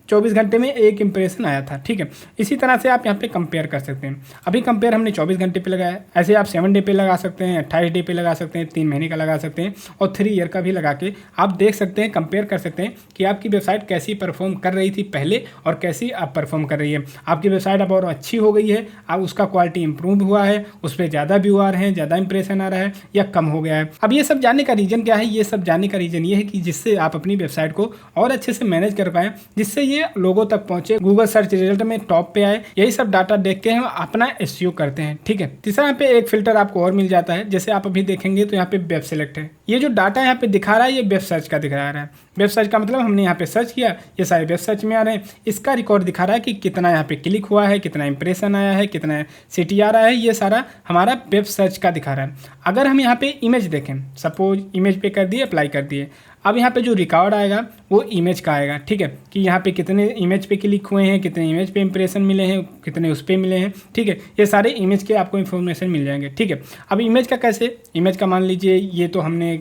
24 घंटे में 1 इंप्रेशन आया था, ठीक है। इसी तरह से आप यहाँ पे कंपेयर कर सकते हैं। अभी कंपेयर हमने 24 घंटे पे लगाया, ऐसे आप 7 डे पे लगा सकते हैं, 28 डे पे लगा सकते हैं, 3 महीने का लगा सकते हैं, और 3 ईयर का भी लगा के आप देख सकते हैं, कंपेयर कर सकते हैं कि आपकी वेबसाइट कैसी परफॉर्म कर रही थी पहले और कैसी अब परफॉर्म कर रही है। आपकी वेबसाइट अब और अच्छी हो गई है, अब उसका क्वालिटी इंप्रूव हुआ है, उस पर ज़्यादा व्यू आ रहे हैं, ज़्यादा इंप्रेशन आ रहा है, या कम हो गया है। अब ये सब जानने का रीज़न क्या है, ये सब जानने का रीज़न ये है कि जिससे आप अपनी वेबसाइट को और अच्छे से मैनेज कर पाएँ, जिससे ये लोगों तक पहुँचे, गूगल सर्च रिजल्ट में टॉप पे आए। यही सब डाटा देख के हम अपना SEO करते हैं, ठीक है। तीसरा यहाँ पे एक फिल्टर आपको और मिल जाता है, जैसे आप अभी देखेंगे तो यहाँ पे वेब सेलेक्ट है। ये जो डाटा यहाँ पे दिखा रहा है ये वेब सर्च का दिखा रहा है। वेब सर्च का मतलब हमने यहाँ पे सर्च किया, ये सारे वेब सर्च में आ रहे हैं, इसका रिकॉर्ड दिखा रहा है कि कितना यहाँ पे क्लिक हुआ है, कितना इंप्रेशन आया है, कितना CTR आया है, ये सारा हमारा वेब सर्च का दिखा रहा है। अगर हम यहाँ पे इमेज देखें, सपोज इमेज पे कर दिए, अप्लाई कर दिए, अब यहाँ पे जो रिकॉर्ड आएगा वो इमेज का आएगा, ठीक है, कि यहाँ पे कितने इमेज पे क्लिक हुए हैं, कितने इमेज पे इंप्रेशन मिले हैं, कितने उस पे मिले हैं, ठीक है। ये सारे इमेज के आपको इन्फॉर्मेशन मिल जाएंगे, ठीक है। अब इमेज का कैसे, इमेज का मान लीजिए ये तो हमने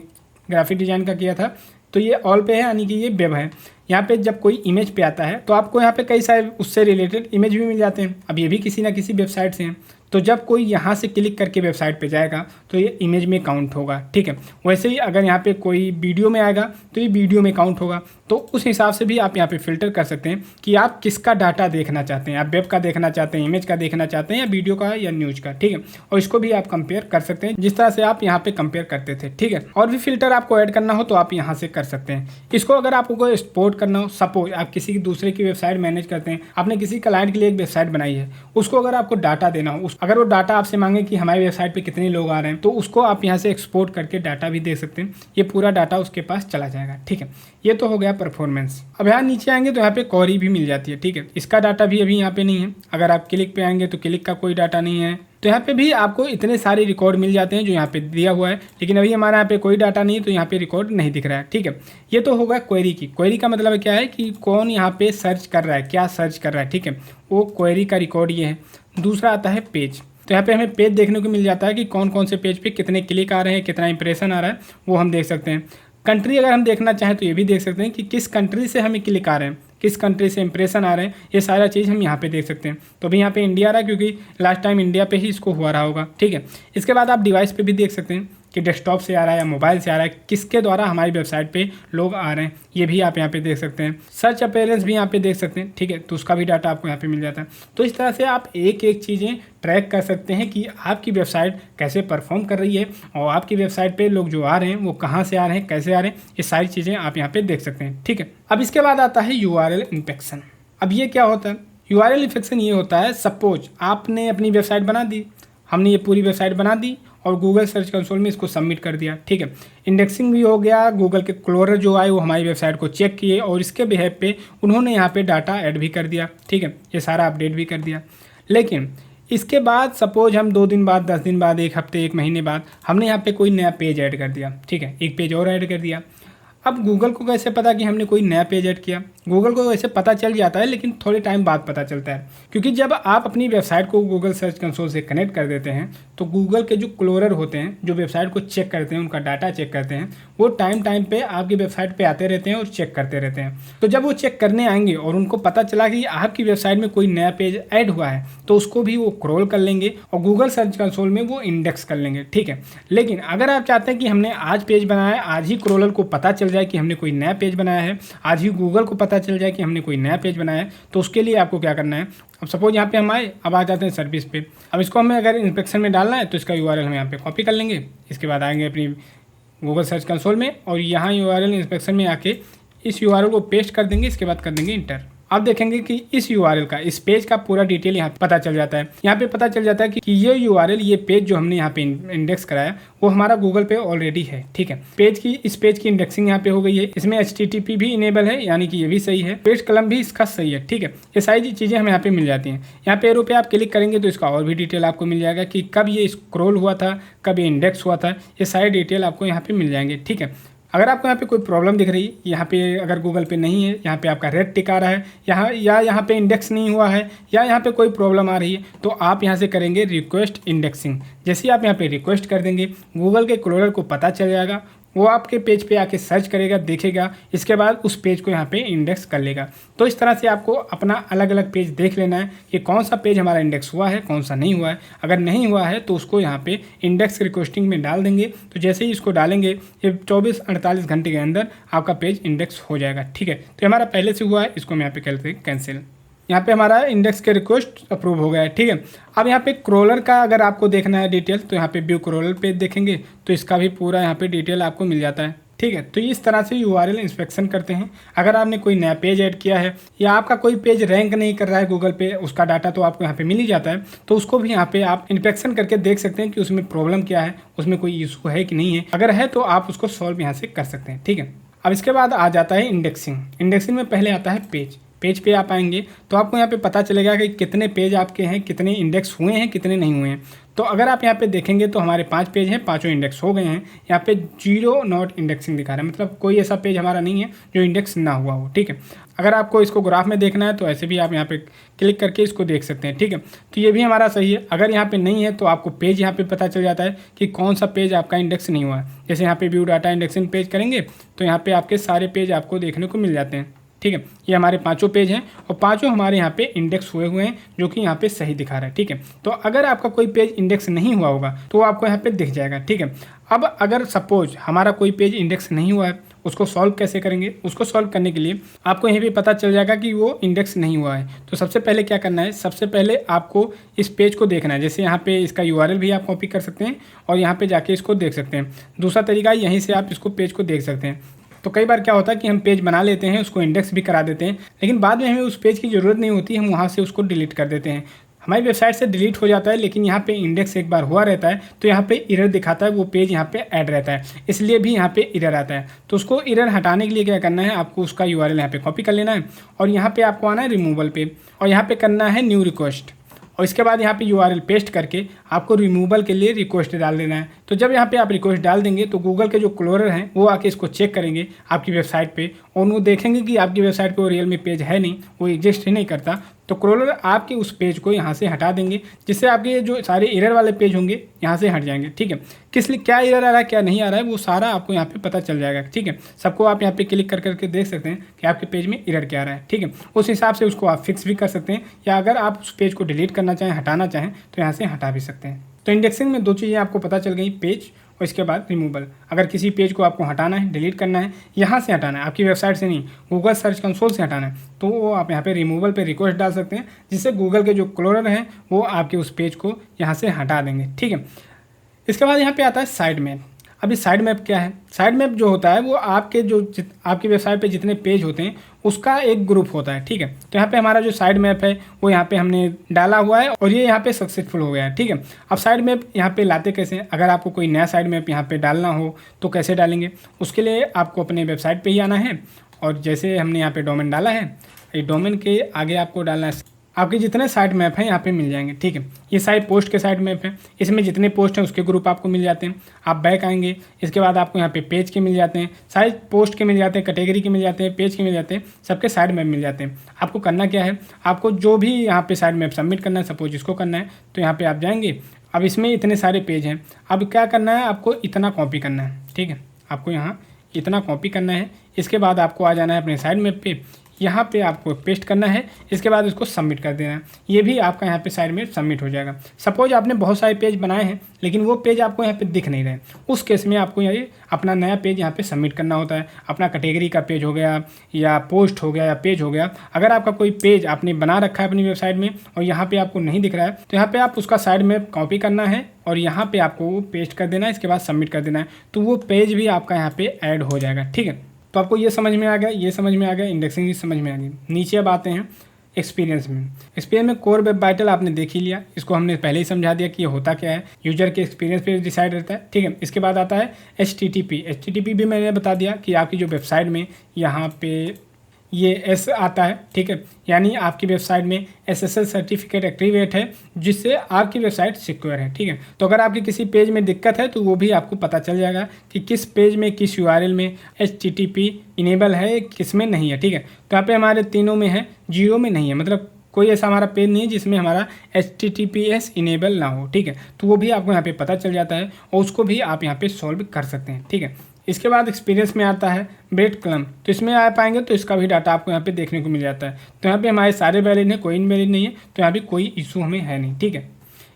ग्राफिक डिज़ाइन का किया था, तो ये ऑल पे है, यानी कि ये वेब है। यहाँ पे जब कोई इमेज पे आता है तो आपको यहाँ पे कई सारे उससे रिलेटेड इमेज भी मिल जाते हैं। अब ये भी किसी ना किसी वेबसाइट से हैं, तो जब कोई यहाँ से क्लिक करके वेबसाइट पे जाएगा तो ये इमेज में काउंट होगा, ठीक है। वैसे ही अगर यहाँ पे कोई वीडियो में आएगा तो ये वीडियो में काउंट होगा। तो उस हिसाब से भी आप यहाँ पे फिल्टर कर सकते हैं कि आप किसका डाटा देखना चाहते हैं, आप वेब का देखना चाहते हैं, इमेज का देखना चाहते हैं, या वीडियो का या न्यूज़ का, ठीक है। और इसको भी आप कंपेयर कर सकते हैं जिस तरह से आप यहाँ पे कंपेयर करते थे, ठीक है। और भी फिल्टर आपको ऐड करना हो तो आप यहाँ से कर सकते हैं। इसको अगर आपको कोई एक्सपोर्ट करना हो, सपोज आप किसी दूसरे की वेबसाइट मैनेज करते हैं, आपने किसी क्लाइंट के लिए एक वेबसाइट बनाई है, उसको अगर आपको डाटा देना हो, अगर वो डाटा आपसे मांगे कि हमारी वेबसाइट पे कितने लोग आ रहे हैं, तो उसको आप यहाँ से एक्सपोर्ट करके डाटा भी देख सकते हैं। ये पूरा डाटा उसके पास चला जाएगा, ठीक है। ये तो हो गया परफॉर्मेंस। अब यहाँ नीचे आएंगे तो यहाँ पे क्वेरी भी मिल जाती है, ठीक है। इसका डाटा भी अभी यहाँ पे नहीं है। अगर आप क्लिक पे आएंगे तो क्लिक का कोई डाटा नहीं है। तो यहाँ पे भी आपको इतने सारे रिकॉर्ड मिल जाते हैं जो यहाँ पे दिया हुआ है, लेकिन अभी हमारा यहाँ पे कोई डाटा नहीं है तो यहाँ पे रिकॉर्ड नहीं दिख रहा है, ठीक है। ये तो होगा क्वेरी की। क्वेरी का मतलब क्या है कि कौन यहाँ पे सर्च कर रहा है, क्या सर्च कर रहा है, ठीक है। वो क्वेरी का रिकॉर्ड ये है। दूसरा आता है पेज। तो यहाँ पे हमें पेज देखने को मिल जाता है कि कौन कौन से पेज पे कितने क्लिक आ रहे हैं, कितना इंप्रेशन आ रहा है, वो हम देख सकते हैं। कंट्री अगर हम देखना चाहें तो ये भी देख सकते हैं कि किस कंट्री से हमें क्लिक आ रहे हैं, किस कंट्री से इंप्रेशन आ रहे हैं, ये सारा चीज़ हम यहाँ पे देख सकते हैं। तो अभी यहाँ पे इंडिया आ रहा है क्योंकि लास्ट टाइम इंडिया पे ही इसको हुआ रहा होगा, ठीक है। इसके बाद आप डिवाइस पे भी देख सकते हैं कि डेस्कटॉप से आ रहा है या मोबाइल से आ रहा है, किसके द्वारा हमारी वेबसाइट पे लोग आ रहे हैं, ये भी आप यहाँ पे देख सकते हैं। सर्च अपीयरेंस भी यहाँ पे देख सकते हैं, ठीक है। तो उसका भी डाटा आपको यहाँ पे मिल जाता है। तो इस तरह से आप एक एक चीज़ें ट्रैक कर सकते हैं कि आपकी वेबसाइट कैसे परफॉर्म कर रही है और आपकी वेबसाइट पे लोग जो आ रहे हैं वो कहाँ से आ रहे हैं, कैसे आ रहे हैं, ये सारी चीज़ें आप यहाँ पे देख सकते हैं, ठीक है। अब इसके बाद आता है URL इन्फेक्शन। अब ये क्या होता है? URL इन्फेक्शन ये होता है, सपोज आपने अपनी वेबसाइट बना दी, हमने ये पूरी वेबसाइट बना दी और गूगल सर्च कंसोल में इसको सबमिट कर दिया, ठीक है। इंडेक्सिंग भी हो गया, गूगल के क्लोरर जो आए वो हमारी वेबसाइट को चेक किए और इसके बिहेव पे उन्होंने यहाँ पे डाटा ऐड भी कर दिया, ठीक है। ये सारा अपडेट भी कर दिया। लेकिन इसके बाद सपोज हम 2 दिन बाद, 10 दिन बाद, 1 हफ्ते, 1 महीने बाद हमने यहाँ पे कोई नया पेज ऐड कर दिया, ठीक है। एक पेज और ऐड कर दिया। अब गूगल को कैसे पता कि हमने कोई नया पेज ऐड किया? गूगल को वैसे पता चल जाता है, लेकिन थोड़े टाइम बाद पता चलता है, क्योंकि जब आप अपनी वेबसाइट को गूगल सर्च कंसोल से कनेक्ट कर देते हैं तो गूगल के जो क्लोरर होते हैं, जो वेबसाइट को चेक करते हैं, उनका डाटा चेक करते हैं, वो टाइम टाइम पे आपकी वेबसाइट पे आते रहते हैं और चेक करते रहते हैं। तो जब वो चेक करने आएंगे और उनको पता चला कि आपकी वेबसाइट में कोई नया पेज ऐड हुआ है, तो उसको भी वो क्रॉल कर लेंगे और गूगल सर्च कंसोल में वो इंडेक्स कर लेंगे, ठीक है। लेकिन अगर आप चाहते हैं कि हमने आज पेज बनाया है, आज ही क्रोलर को पता चल जाए कि हमने कोई नया पेज बनाया है, आज ही गूगल को पता चल जाए कि हमने कोई नया पेज बनाया है, तो उसके लिए आपको क्या करना है? अब सपोज यहाँ पे हम आए, अब आ जाते हैं सर्विस पे। अब इसको हमें अगर इंस्पेक्शन में डालना है तो इसका URL हम यहाँ पे कॉपी कर लेंगे। इसके बाद आएंगे अपनी गूगल सर्च कंसोल में और यहाँ URL इंस्पेक्शन में आके इस URL को पेस्ट कर देंगे। इसके बाद कर देंगे इंटर। आप देखेंगे कि इस URL का, इस पेज का पूरा डिटेल यहाँ पता चल जाता है। यहाँ पे पता चल जाता है कि ये URL, ये पेज जो हमने यहाँ पे इंडेक्स कराया वो हमारा गूगल पे ऑलरेडी है, ठीक है। इस पेज की इंडेक्सिंग यहाँ पे हो गई है। इसमें HTTP भी इनेबल है, यानी कि ये भी सही है। पेज कलम भी इसका सही है, ठीक है। ये सारी चीज़ें हमें यहाँ पे मिल जाती हैं। यहाँ पे एरो पे आप क्लिक करेंगे तो इसका और भी डिटेल आपको मिल जाएगा कि कब ये स्क्रॉल हुआ था, कब ये इंडेक्स हुआ था, ये सारी डिटेल आपको यहाँ पे मिल जाएंगे, ठीक है। अगर आपको यहाँ पे कोई प्रॉब्लम दिख रही है, यहाँ पे अगर गूगल पे नहीं है, यहाँ पे आपका रेड टिक आ रहा है, यहाँ पे इंडेक्स नहीं हुआ है, या यहाँ पे कोई प्रॉब्लम आ रही है, तो आप यहाँ से करेंगे रिक्वेस्ट इंडेक्सिंग। जैसे ही आप यहाँ पे रिक्वेस्ट कर देंगे, गूगल के क्रोलर को पता चल जाएगा, वो आपके पेज पे आके सर्च करेगा, देखेगा, इसके बाद उस पेज को यहाँ पे इंडेक्स कर लेगा। तो इस तरह से आपको अपना अलग अलग पेज देख लेना है कि कौन सा पेज हमारा इंडेक्स हुआ है, कौन सा नहीं हुआ है। अगर नहीं हुआ है तो उसको यहाँ पे इंडेक्स रिक्वेस्टिंग में डाल देंगे। तो जैसे ही इसको डालेंगे, ये 24-48 घंटे के अंदर आपका पेज इंडेक्स हो जाएगा, ठीक है। तो हमारा पहले से हुआ है, इसको हम यहाँ पे करते हैं कैंसिल। यहाँ पे हमारा इंडेक्स के रिक्वेस्ट अप्रूव हो गया है, ठीक है। अब यहाँ पे क्रोलर का अगर आपको देखना है डिटेल, तो यहाँ पे व्यू क्रोलर पेज देखेंगे तो इसका भी पूरा यहाँ पे डिटेल आपको मिल जाता है, ठीक है। तो इस तरह से URL इंस्पेक्शन करते हैं। अगर आपने कोई नया पेज ऐड किया है या आपका कोई पेज रैंक नहीं कर रहा है गूगल पे, उसका डाटा तो आपको यहाँ पे मिल ही जाता है, तो उसको भी यहाँ पे आप इंस्पेक्शन करके देख सकते हैं कि उसमें प्रॉब्लम क्या है, उसमें कोई इशू है कि नहीं है। अगर है तो आप उसको सॉल्व यहाँ से कर सकते हैं, ठीक है। अब इसके बाद आ जाता है इंडेक्सिंग। इंडेक्सिंग में पहले आता है पेज पे आप आएंगे तो आपको यहाँ पे पता चलेगा कि कितने पेज आपके हैं, कितने इंडेक्स हुए हैं, कितने नहीं हुए हैं। तो अगर आप यहाँ पे देखेंगे तो हमारे 5 पेज हैं, 5 इंडेक्स हो गए हैं। यहाँ पे 0 नॉट इंडेक्सिंग दिखा रहा है, मतलब कोई ऐसा पेज हमारा नहीं है जो इंडेक्स ना हुआ हो, ठीक है। अगर आपको इसको ग्राफ में देखना है तो ऐसे भी आप यहाँ पे क्लिक करके इसको देख सकते हैं, ठीक है। तो ये भी हमारा सही है। अगर यहाँ पे नहीं है तो आपको पेज यहाँ पे पता चल जाता है कि कौन सा पेज आपका इंडेक्स नहीं हुआ है। जैसे यहाँ पे व्यू डाटा इंडेक्सिंग पेज करेंगे तो यहाँ पे आपके सारे पेज आपको देखने को मिल जाते हैं, ठीक है। ये हमारे 5 पेज हैं और 5 हमारे यहाँ पे इंडेक्स हुए हैं, जो कि यहाँ पे सही दिखा रहा है, ठीक है। तो अगर आपका कोई पेज इंडेक्स नहीं हुआ होगा तो आपको यहाँ पे दिख जाएगा, ठीक है। अब अगर सपोज हमारा कोई पेज इंडेक्स नहीं हुआ है, उसको सॉल्व कैसे करेंगे? उसको सॉल्व करने के लिए आपको यहीं पे पता चल जाएगा कि वो इंडेक्स नहीं हुआ है। तो सबसे पहले क्या करना है, सबसे पहले आपको इस पेज को देखना है। जैसे यहाँ पे इसका URL भी आप कॉपी कर सकते हैं और यहाँ पे जाके इसको देख सकते हैं। दूसरा तरीका यहीं से आप इसको पेज को देख सकते हैं। तो कई बार क्या होता है कि हम पेज बना लेते हैं, उसको इंडेक्स भी करा देते हैं, लेकिन बाद में हमें उस पेज की ज़रूरत नहीं होती, हम वहाँ से उसको डिलीट कर देते हैं। हमारी वेबसाइट से डिलीट हो जाता है, लेकिन यहाँ पे इंडेक्स एक बार हुआ रहता है तो यहाँ पे एरर दिखाता है, वो पेज यहाँ पे ऐड रहता है, इसलिए भी यहाँ पे एरर आता है। तो उसको एरर हटाने के लिए क्या करना है, आपको उसका यूआरएल यहाँ पे कॉपी कर लेना है और यहाँ पे आपको आना है रिमूवल पे और यहाँ पे करना है न्यू रिक्वेस्ट और इसके बाद यहाँ पे यूआरएल पेस्ट करके आपको रिमूवल के लिए रिक्वेस्ट डाल देना है। तो जब यहाँ पे आप रिक्वेस्ट डाल देंगे तो गूगल के जो क्लोरर हैं वो आके इसको चेक करेंगे आपकी वेबसाइट पे और वो देखेंगे कि आपकी वेबसाइट पे वो रियल में पेज है नहीं, वो एग्जिस्ट ही नहीं करता। तो क्रोलर आपके उस पेज को यहाँ से हटा देंगे, जिससे आपके जो सारे एरर वाले पेज होंगे यहाँ से हट जाएंगे। ठीक है, किस लिए क्या एरर आ रहा है क्या नहीं आ रहा है वो सारा आपको यहाँ पे पता चल जाएगा। ठीक है, सबको आप यहाँ पे क्लिक कर करके देख सकते हैं कि आपके पेज में एरर क्या आ रहा है। ठीक है, उस हिसाब से उसको आप फिक्स भी कर सकते हैं या अगर आप उस पेज को डिलीट करना चाहें, हटाना चाहें तो यहाँ से हटा भी सकते हैं। तो इंडेक्सिंग में दो चीज़ें आपको पता चल गई, पेज और इसके बाद रिमूवल। अगर किसी पेज को आपको हटाना है, डिलीट करना है, यहाँ से हटाना है, आपकी वेबसाइट से नहीं, गूगल सर्च कंसोल से हटाना है, तो वो आप यहाँ पे रिमूवल पे रिक्वेस्ट डाल सकते हैं, जिससे गूगल के जो क्लोरर हैं वो आपके उस पेज को यहाँ से हटा देंगे। ठीक है, इसके बाद यहाँ पे आता है साइड मैप। अभी साइड मैप क्या है, साइड मैप जो होता है वो आपके जो आपकी वेबसाइट पे जितने पेज होते हैं उसका एक ग्रुप होता है। ठीक है, तो यहाँ पे हमारा जो साइड मैप है वो यहाँ पे हमने डाला हुआ है और ये यहाँ पे सक्सेसफुल हो गया है। ठीक है, अब साइड मैप यहाँ पे लाते कैसे हैं, अगर आपको कोई नया साइड मैप यहाँ पे डालना हो तो कैसे डालेंगे, उसके लिए आपको अपने वेबसाइट पर ही आना है और जैसे हमने यहाँ पे डोमेन डाला है, ये डोमेन के आगे आपको डालना है, आपके जितने साइट मैप हैं यहाँ पे मिल जाएंगे। ठीक है, ये साइट पोस्ट के साइट मैप है, इसमें जितने पोस्ट हैं उसके ग्रुप आपको मिल जाते हैं। आप बैक आएंगे, इसके बाद आपको यहाँ पे पेज के मिल जाते हैं, साइट पोस्ट के मिल जाते हैं, कैटेगरी के मिल जाते हैं, पेज के मिल जाते हैं, सबके साइट मैप मिल जाते हैं। आपको करना क्या है, आपको जो भी यहाँ पे साइट मैप सबमिट करना है, सपोज इसको करना है तो यहाँ पर आप जाएंगे। अब इसमें इतने सारे पेज हैं, अब क्या करना है, आपको इतना कॉपी करना है। ठीक है, आपको यहाँ इतना कॉपी करना है, इसके बाद आपको आ जाना है अपने साइड मैप पे, यहाँ पे आपको पेस्ट करना है, इसके बाद इसको सबमिट कर देना है। ये भी आपका यहाँ पे साइड में सबमिट हो जाएगा। सपोज आपने बहुत सारे पेज बनाए हैं लेकिन वो पेज आपको यहाँ पे दिख नहीं रहे, उस केस में आपको ये अपना नया पेज यहाँ पे सबमिट करना होता है। अपना कैटेगरी का पेज हो गया या पोस्ट हो गया या पेज हो गया, अगर आपका कोई पेज आपने बना रखा है अपनी वेबसाइट में और यहाँ पर आपको नहीं दिख रहा है तो यहाँ पर आप उसका साइड में कॉपी करना है और यहाँ पर आपको वो पेस्ट कर देना है, इसके बाद सबमिट कर देना है, तो वो पेज भी आपका यहाँ पर ऐड हो जाएगा। ठीक है, तो आपको ये समझ में आ गया, ये समझ में आ गया, इंडेक्सिंग भी समझ में आ गई। नीचे अब आते हैं एक्सपीरियंस में। एक्सपीरियंस में कोर वेब वाइटल आपने देख ही लिया, इसको हमने पहले ही समझा दिया कि ये होता क्या है, यूजर के एक्सपीरियंस पे डिसाइड रहता है। ठीक है, इसके बाद आता है HTTP। HTTP भी मैंने बता दिया कि आपकी जो वेबसाइट में यहाँ पे ये एस आता है। ठीक है, यानी आपकी वेबसाइट में SSL सर्टिफिकेट एक्टिवेट है, जिससे आपकी वेबसाइट सिक्योर है। ठीक है, तो अगर आपकी किसी पेज में दिक्कत है तो वो भी आपको पता चल जाएगा कि किस पेज में किस URL में HTTP इनेबल है, किस में नहीं है। ठीक है, तो यहाँ पे हमारे तीनों में है, 0 में नहीं है, मतलब कोई ऐसा हमारा पेज नहीं है जिसमें हमारा HTTPS इनेबल ना हो। ठीक है, तो वो भी आपको यहाँ पे पता चल जाता है और उसको भी आप यहाँ पे सॉल्व कर सकते हैं। ठीक है, इसके बाद एक्सपीरियंस में आता है ब्रेड क्रम्ब, तो इसमें आ पाएंगे तो इसका भी डाटा आपको यहाँ पे देखने को मिल जाता है। तो यहाँ पे हमारे सारे वैलिड हैं, कोई इनवैलिड नहीं है, तो यहाँ पे कोई इशू हमें है नहीं। ठीक है,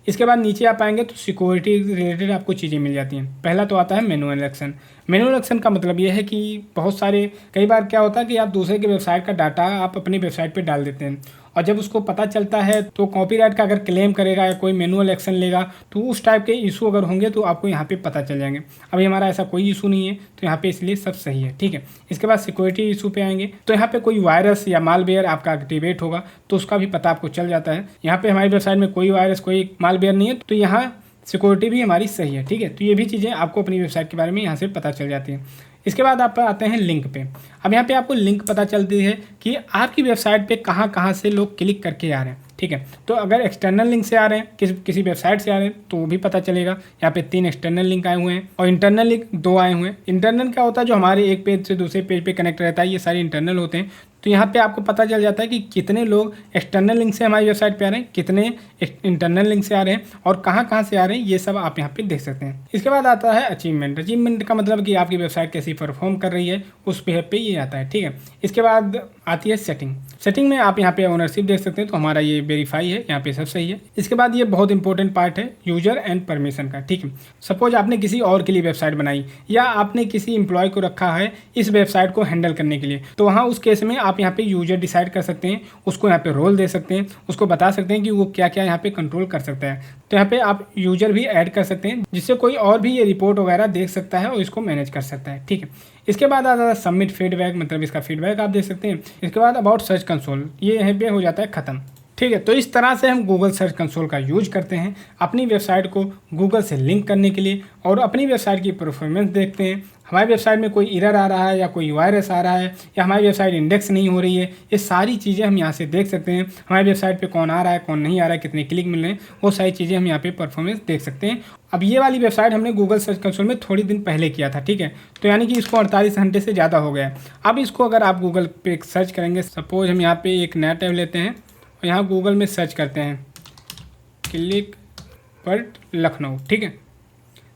इसके बाद नीचे आप आएंगे तो सिक्योरिटी रिलेटेड आपको चीज़ें मिल जाती हैं। पहला तो आता है मैनुअल एक्शन। मैनुअल एक्शन का मतलब ये है कि बहुत सारे कई बार क्या होता है कि आप दूसरे के वेबसाइट का डाटा आप अपनी वेबसाइट पे डाल देते हैं और जब उसको पता चलता है तो कॉपीराइट का अगर क्लेम करेगा या कोई मैनुअल एक्शन लेगा तो उस टाइप के इशू अगर होंगे तो आपको यहाँ पे पता चल जाएंगे। अभी हमारा ऐसा कोई इशू नहीं है तो यहाँ पे इसलिए सब सही है। ठीक है, इसके बाद सिक्योरिटी इशू पे आएंगे तो यहाँ पे कोई वायरस या मालवेयर आपका एक्टिवेट होगा तो उसका भी पता आपको चल जाता है। यहाँ पे हमारी वेबसाइट में कोई वायरस कोई मालवेयर नहीं है तो यहाँ सिक्योरिटी भी हमारी सही है। ठीक है, तो ये भी चीज़ें आपको अपनी वेबसाइट के बारे में यहाँ से पता चल जाती हैं। इसके बाद आप आते हैं लिंक पे। अब यहाँ पे आपको लिंक पता चलती है कि आपकी वेबसाइट पे कहाँ कहाँ से लोग क्लिक करके आ रहे हैं। ठीक है, तो अगर एक्सटर्नल लिंक से आ रहे हैं किसी वेबसाइट से आ रहे हैं तो वो भी पता चलेगा। यहाँ पे 3 एक्सटर्नल लिंक आए हुए हैं और इंटरनल लिंक 2 आए हुए हैं। इंटरनल क्या होता है, जो हमारे एक पेज से दूसरे पेज पे कनेक्ट रहता है, ये सारे इंटरनल होते हैं। तो यहाँ पे आपको पता चल जाता है कि कितने लोग एक्सटर्नल लिंक से हमारी वेबसाइट पे आ रहे हैं, कितने इंटरनल लिंक से आ रहे हैं और कहाँ कहाँ से आ रहे हैं, ये सब आप यहाँ पे देख सकते हैं। इसके बाद आता है अचीवमेंट। अचीवमेंट का मतलब कि आपकी वेबसाइट कैसी परफॉर्म कर रही है उस पे ये आता है। ठीक है, इसके बाद आती है सेटिंग। सेटिंग में आप यहाँ पे ओनरशिप देख सकते हैं, तो हमारा ये वेरीफाई है, यहाँ पे सब सही है। इसके बाद ये बहुत इंपॉर्टेंट पार्ट है यूजर एंड परमिशन का। ठीक है, सपोज आपने किसी और के लिए वेबसाइट बनाई या आपने किसी एम्प्लॉय को रखा है इस वेबसाइट को हैंडल करने के लिए, तो वहाँ उस केस में आप यहाँ पे यूजर डिसाइड कर सकते हैं, उसको यहाँ पे रोल दे सकते हैं, उसको बता सकते हैं कि वो क्या क्या यहाँ पे कंट्रोल कर सकता है। तो यहाँ पे आप यूजर भी ऐड कर सकते हैं जिससे कोई और भी ये रिपोर्ट वगैरह देख सकता है और इसको मैनेज कर सकता है। ठीक है, इसके बाद आता है सबमिट फीडबैक, मतलब इसका फीडबैक आप दे सकते हैं। इसके बाद अबाउट सर्च कंसोल, ये यहाँ पे हो जाता है ख़त्म। ठीक है। तो इस तरह से हम गूगल सर्च कंसोल का यूज करते हैं अपनी वेबसाइट को गूगल से लिंक करने के लिए और अपनी वेबसाइट की परफॉर्मेंस देखते हैं। हमारी वेबसाइट में कोई एरर आ रहा है या कोई वायरस आ रहा है या हमारी वेबसाइट इंडेक्स नहीं हो रही है, ये सारी चीज़ें हम यहाँ से देख सकते हैं। हमारी वेबसाइट पे कौन आ रहा है, कौन नहीं आ रहा है, कितने क्लिक मिल रहे हैं, वो सारी चीज़ें हम यहाँ पे परफॉर्मेंस देख सकते हैं। अब ये वाली वेबसाइट हमने गूगल सर्च कंसोल में थोड़ी दिन पहले किया था, ठीक है। तो यानी कि इसको 48 घंटे से ज़्यादा हो गया है। अब इसको अगर आप गूगल पे सर्च करेंगे, सपोज हम यहाँ पे एक नया टैब लेते हैं और यहाँ गूगल में सर्च करते हैं क्लिक पर्ट लखनऊ, ठीक है।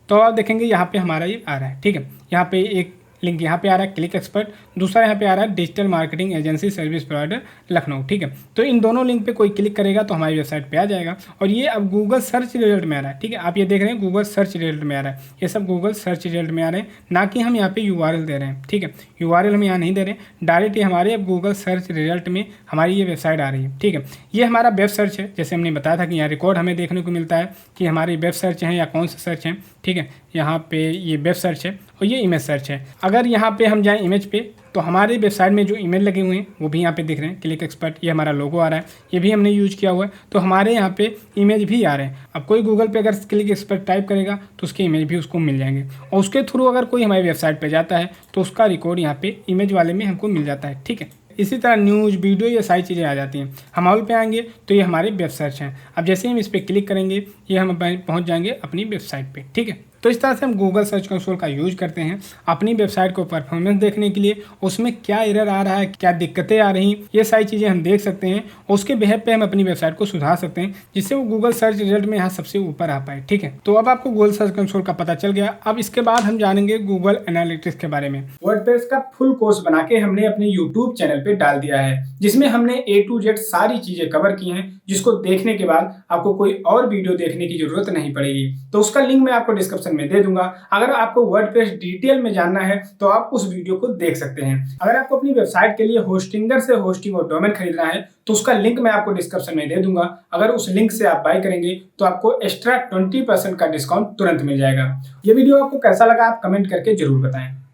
तो आप देखेंगे यहाँ पे हमारा ये आ रहा है, ठीक है। यहाँ पे एक लिंक यहाँ पे आ रहा है क्लिक एक्सपर्ट, दूसरा यहाँ पे आ रहा है digital marketing agency service provider Lucknow, ठीक है। तो इन दोनों लिंक पे कोई क्लिक करेगा तो हमारी वेबसाइट पे आ जाएगा और ये अब गूगल सर्च रिजल्ट में आ रहा है, ठीक है। आप ये देख रहे हैं गूगल सर्च रिजल्ट में आ रहा है, ये सब गूगल सर्च रिजल्ट में आ रहे हैं, ना कि हम यहाँ पे URL दे रहे हैं, ठीक है। URL हम यहाँ नहीं दे रहे, डायरेक्ट ये हमारे अब गूगल सर्च रिजल्ट में हमारी ये वेबसाइट आ रही है, ठीक है। ये हमारा वेब सर्च है, जैसे हमने बताया था कि यहाँ रिकॉर्ड हमें देखने को मिलता है कि हमारी वेब सर्च है या कौन सा सर्च है, ठीक है। यहाँ पे ये वेब सर्च है और ये इमेज सर्च है। अगर यहाँ पे हम जाएं इमेज पे तो हमारी वेबसाइट में जो इमेज लगे हुए हैं वो भी यहाँ पे दिख रहे हैं, क्लिक एक्सपर्ट, ये हमारा लोगो आ रहा है, ये भी हमने यूज किया हुआ है, तो हमारे यहाँ पे इमेज भी आ रहे हैं। अब कोई गूगल पे अगर क्लिक एक्सपर्ट टाइप करेगा तो उसके इमेज भी उसको मिल जाएंगे और उसके थ्रू अगर कोई हमारी वेबसाइट पर जाता है तो उसका रिकॉर्ड यहाँ पे इमेज वाले में हमको मिल जाता है, ठीक है। इसी तरह न्यूज़, वीडियो, ये सारी चीज़ें आ जाती हैं। हम ऑल पे आएंगे तो ये हमारे वेब सर्च हैं। अब जैसे ही हम इस पर क्लिक करेंगे ये हम पहुंच जाएंगे अपनी वेबसाइट पे, ठीक है। तो इस तरह से हम गूगल सर्च कंसोल का यूज करते हैं अपनी वेबसाइट को परफॉर्मेंस देखने के लिए, उसमें क्या एरर आ रहा है, क्या दिक्कतें आ रही, ये सारी चीज़ें हम देख सकते हैं और उसके बेहद पे हम अपनी वेबसाइट को सुधार सकते हैं जिससे वो गूगल सर्च रिजल्ट में यहाँ सबसे ऊपर आ पाए, ठीक है। तो अब आपको गूगल सर्च कंसोल का पता चल गया। अब इसके बाद हम जानेंगे गूगल एनालिटिक्स के बारे में। वर्डप्रेस का फुल कोर्स बना के हमने अपने यूट्यूब चैनल पे डाल दिया है, जिसमें हमने A to Z सारी चीजें कवर की हैं, जिसको देखने के बाद आपको कोई और वीडियो देखने की जरूरत नहीं पड़ेगी। तो उसका लिंक मैं आपको डिस्क्रिप्शन में दे दूंगा। अगर आपको वर्डप्रेस डिटेल में जानना है तो आप उस वीडियो को देख सकते हैं। अगर आपको अपनी वेबसाइट के लिए होस्टिंगर से होस्टिंग और डोमेन खरीदना है तो उसका लिंक मैं आपको डिस्क्रिप्शन में दे दूंगा। अगर उस लिंक से आप बाय करेंगे तो आपको एक्स्ट्रा 20% का डिस्काउंट तुरंत मिल जाएगा। ये वीडियो आपको कैसा लगा आप कमेंट करके जरूर बताएं।